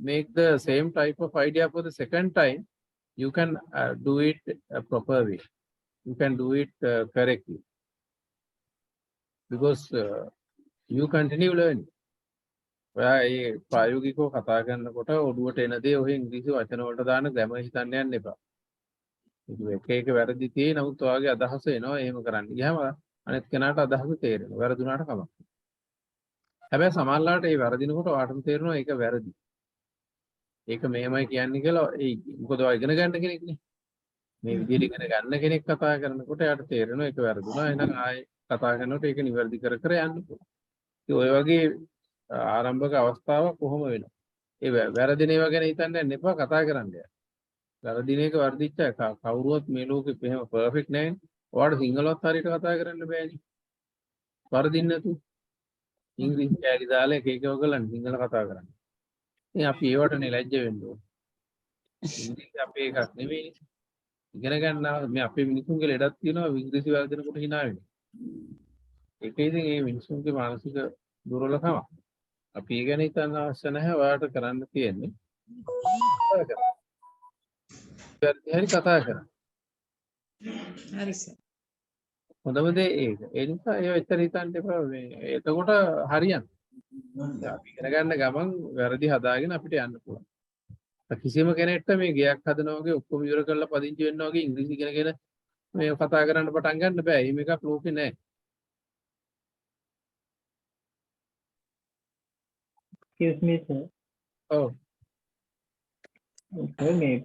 make the same type of idea for the second time, you can do it a proper way. You can do it correctly. Because you continue learning. ඔයා ඒ ප්‍රායෝගිකව කතා කරනකොට ඔළුවට එන දේ ඔය ඉංග්‍රීසි වචන වලට දාන්න ග්‍රැමර් හිතන්න යන්න එපා. ඒක එක වැරදි තියෙයි නමුත් ඔයාගේ අදහස එනවා එහෙම කරන්න. ගියාම අනිත් කෙනාට අදහස තේරෙනවා. වැරදුනාට කමක්. හැබැයි සමහරවිට ඒ වැරදිනකොට ඔයාටම තේරෙනවා ඒක වැරදි. ඒක මෙහෙමයි කියන්නේ කියලා ඒ මොකද ඔයා ඉගෙන ගන්න කෙනෙක්නේ. මේ විදිහට ඉගෙන ගන්න කෙනෙක් කතා කරනකොට එයාට තේරෙනවා ඒක වැරදුනා. එහෙනම් ආයෙ කතා කරනකොට ඒක නිවැරදි කර කර යන්න පුළුවන්. ඉතින් ඔය වගේ ආරම්භක අවස්ථාවක් කොහොම වෙනවා. ඒ වැරදින ඒවා ගැන හිතන්න යන්න එපා කතා කරන්න. වැරදින එක වර්ධිච්ච කවුරුවත් මේ ලෝකෙ එහෙම පර්ෆෙක්ට් නැහැ. ඔයාලට සිංහලවත් හරියට කතා කරන්න බෑනේ. වර්ධින්න නැතු. ඉංග්‍රීසි කැලි දාලා එක එක ඔයගලන් සිංහල කතා කරන්නේ. ඉතින් අපි ඒවටනේ ලැජ්ජ වෙන්න ඕනේ. ඉංග්‍රීසි අපේ එකක් නෙවෙයි. ඉගෙන ගන්නවා මේ අපේ මිනිසුන්ගේ ලෙඩක් තියෙනවා ඉංග්‍රීසි වර්ධනකොට hina වෙන්නේ. ඒක ඉතින් මේ මිනිසුන්ගේ මානසික දුර්වලකම. අපි ඒ ගැන හිතන්න අවශ්‍ය නැහැ. ඔයාලට කරන්න තියෙන්නේ හරි කතා කරන්න. හරි සර්. හොඳම දේ ඒක. ඒ නිසා ඒව එච්චර හිතන්න එපා. මේ එතකොට හරියන්නේ. අපි ඉගෙන ගන්න ගමන් වැරදි හදාගෙන අපිට යන්න පුළුවන්. කිසිම කෙනෙක්ට මේ ගයක් හදනවා වගේ ඔක්කොම ඉවර කරලා පදිංචි වෙනවා වගේ ඉංග්‍රීසි ඉගෙනගෙන මේ කතා කරන්න පටන් ගන්න බෑ. එහෙම එකක් ලෝකේ නැහැ. excuse me sir. ඔව්. මේ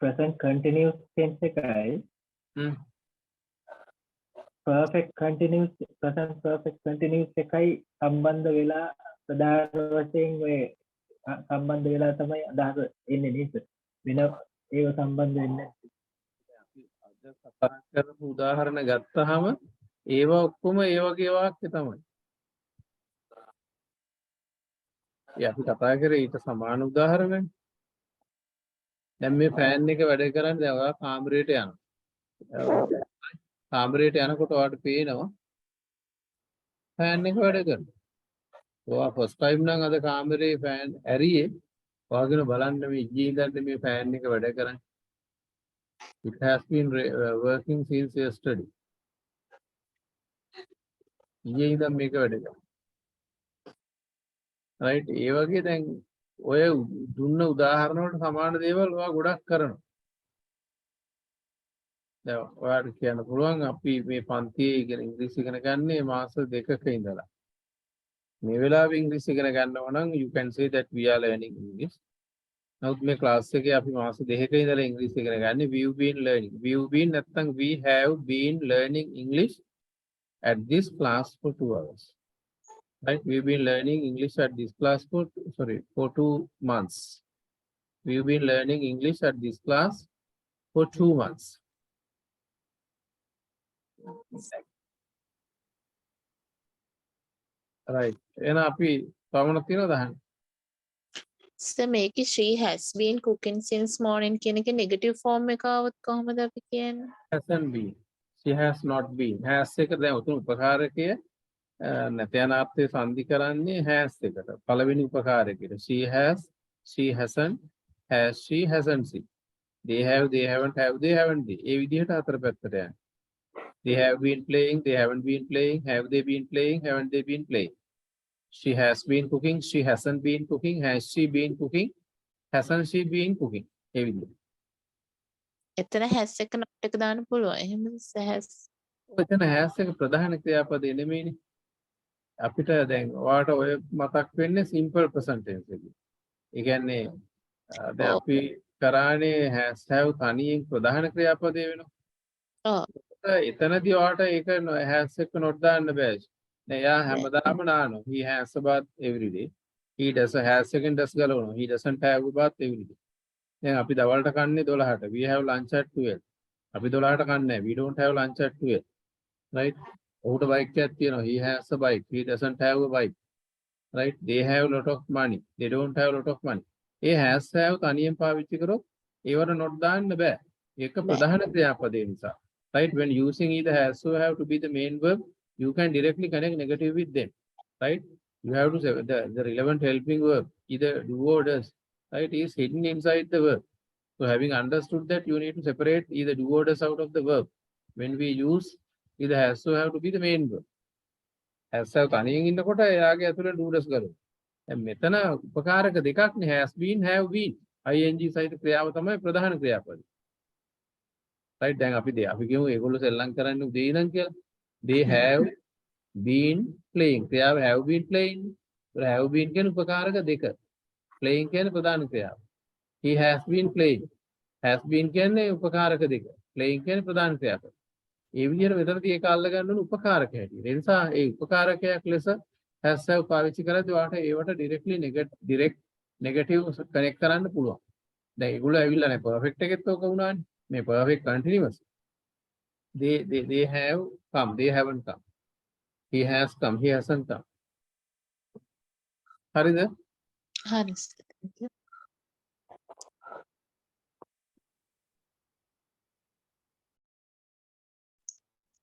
present continuous tense එකයි perfect continuous present perfect continuous එකයි සම්බන්ධ වෙලා ප්‍රධාන වශයෙන් ඔය සම්බන්ධ වෙලා තමයි අදහස එන්නේ නේද? වෙන ඒව සම්බන්ධ වෙන්නේ අපි අද කතා කරපු උදාහරණ ගත්තාම ඒවා ඔක්කොම ඒ වගේ වාක්‍ය තමයි. අපි කතා කරේ ඊට සමාන උදාහරණයක්. දැන් මේ ෆෑන් එක වැඩ කරන්නේ දැන් ඔයා කාමරේට යනවා. කාමරේට යනකොට ඔයාලට පේනවා ෆෑන් එක වැඩ කරනවා. ඔයා ෆස්ට් ටයිම් නම් අද කාමරේ ෆෑන් ඇරියේ ඔයාගෙන බලන්න මේ ඊයේ ඉඳන් මේ ෆෑන් එක වැඩ කරන්නේ. It has been working since yesterday. ඊයේ ඉඳන් මේක වැඩ කරනවා. right ඒ වගේ දැන් ඔය දුන්න උදාහරණ වලට සමාන දේවල් ඔයා ගොඩක් කරනවා. දැන් ඔයාලට කියන්න පුළුවන් අපි මේ පන්තියේ ඉගෙන ඉංග්‍රීසි ඉගෙන ගන්නේ මාස දෙකක ඉඳලා. මේ වෙලාවේ ඉංග්‍රීසි ඉගෙන ගන්නවා නම් you can say that we are learning English. නමුත් මේ ක්ලාස් එකේ අපි මාස දෙකක ඉඳලා ඉංග්‍රීසි ඉගෙන ගන්නේ we've been learning. we've been නැත්නම් we have been learning English at this class for 2 hours. Right, we've been learning English at this class for 2 months. We've been learning English at this class for 2 months. Right. එහෙනම් අපි තව සමනක් තියෙනවද අහන්න? So මේකේ she has been cooking since morning කියන එක negative form එක આવොත් කොහොමද අපි කියන්නේ? hasn't been. She has not been. has එක දැන් උතුම් උපකාරකය නැත යන අර්ථය සංදි කරන්නේ has එකට. පළවෙනි උපකාරකයට. She has, she hasn't, has she, hasn't she. They have, they haven't, have they, haven't they. ඒ විදිහට හතර පැත්තට යන්නේ. They have been playing, they haven't been playing, have they been playing, haven't they been playing. She has been cooking, she hasn't been cooking, has she been cooking, hasn't she been cooking. ඒ විදිහට. එතන has එක not එක දාන්න පුළුවන්. එහෙමද has? එතන has එක ප්‍රධාන ක්‍රියාපදේ නෙමෙයිනේ. අපිට දැන් ඔයාලට ඔය මතක් වෙන්නේ simple present tense එකේ. ඒ කියන්නේ දැන් අපි කරානේ has have තනියෙන් ප්‍රධාන ක්‍රියාපදේ වෙනවා. ඔව්. එතනදී ඔයාලට ඒක has එක not දාන්න බෑ. දැන් යා හැමදාම නානවා. He has a bath every day. He does a has එකෙන් does ගලවනවා. He doesn't have a bath every day. දැන් අපි දවල්ට කන්නේ 12ට. We have lunch at 12. අපි 12ට කන්නේ නැහැ. We don't have lunch at 12. Right? ඔහුට බයික් එකක් තියෙනවා. He has a bike. He doesn't have a bike. Right? They have lot of money. They don't have lot of money. A has have තනියෙන් පාවිච්චි කරොත් ඒවට not දාන්න බෑ. ඒක ප්‍රධාන ක්‍රියාපදේ නිසා. Right? When using either has or have to be the main verb, you can directly connect negative with them. Right? You have to say the relevant helping verb, either do or does, right, is hidden inside the verb. So having understood that, you need to separate either do or does out of the verb. When we use either has or have to be the main verb. Has have තනියෙන් ඉන්නකොට එයාගේ ඇතුළේ do does ගලවනවා. දැන් මෙතන උපකාරක දෙකක්නේ has been, have been. ing සහිත ක්‍රියාව තමයි ප්‍රධාන ක්‍රියාපදේ. right? දැන් අපි කියමු ඒගොල්ලෝ සෙල්ලම් කරන්නේ උදේ ඉඳන් කියලා. They have been playing. ක්‍රියාව have been playing. have been කියන උපකාරක දෙක. Playing කියන්නේ ප්‍රධාන ක්‍රියාව. He has been playing. Has been කියන්නේ උපකාරක දෙක. Playing කියන්නේ ප්‍රධාන ක්‍රියාව. ඒ විදිහට මෙතනදී ඒක අල්ල ගන්න ඕන උපකාරක හැටියට. ඒ නිසා ඒ උපකාරකයක් ලෙස has have පාවිච්චි කරද්දී ඔයාලට ඒවට direct negative connect කරන්න පුළුවන්. දැන් ඒගොල්ලෝ ඇවිල්ලා නැහැ perfect එකෙත් ඕක වුණානේ. මේ perfect continuous. They have come, they haven't come. He has come, he hasn't come. හරිද? හරි. Thank you.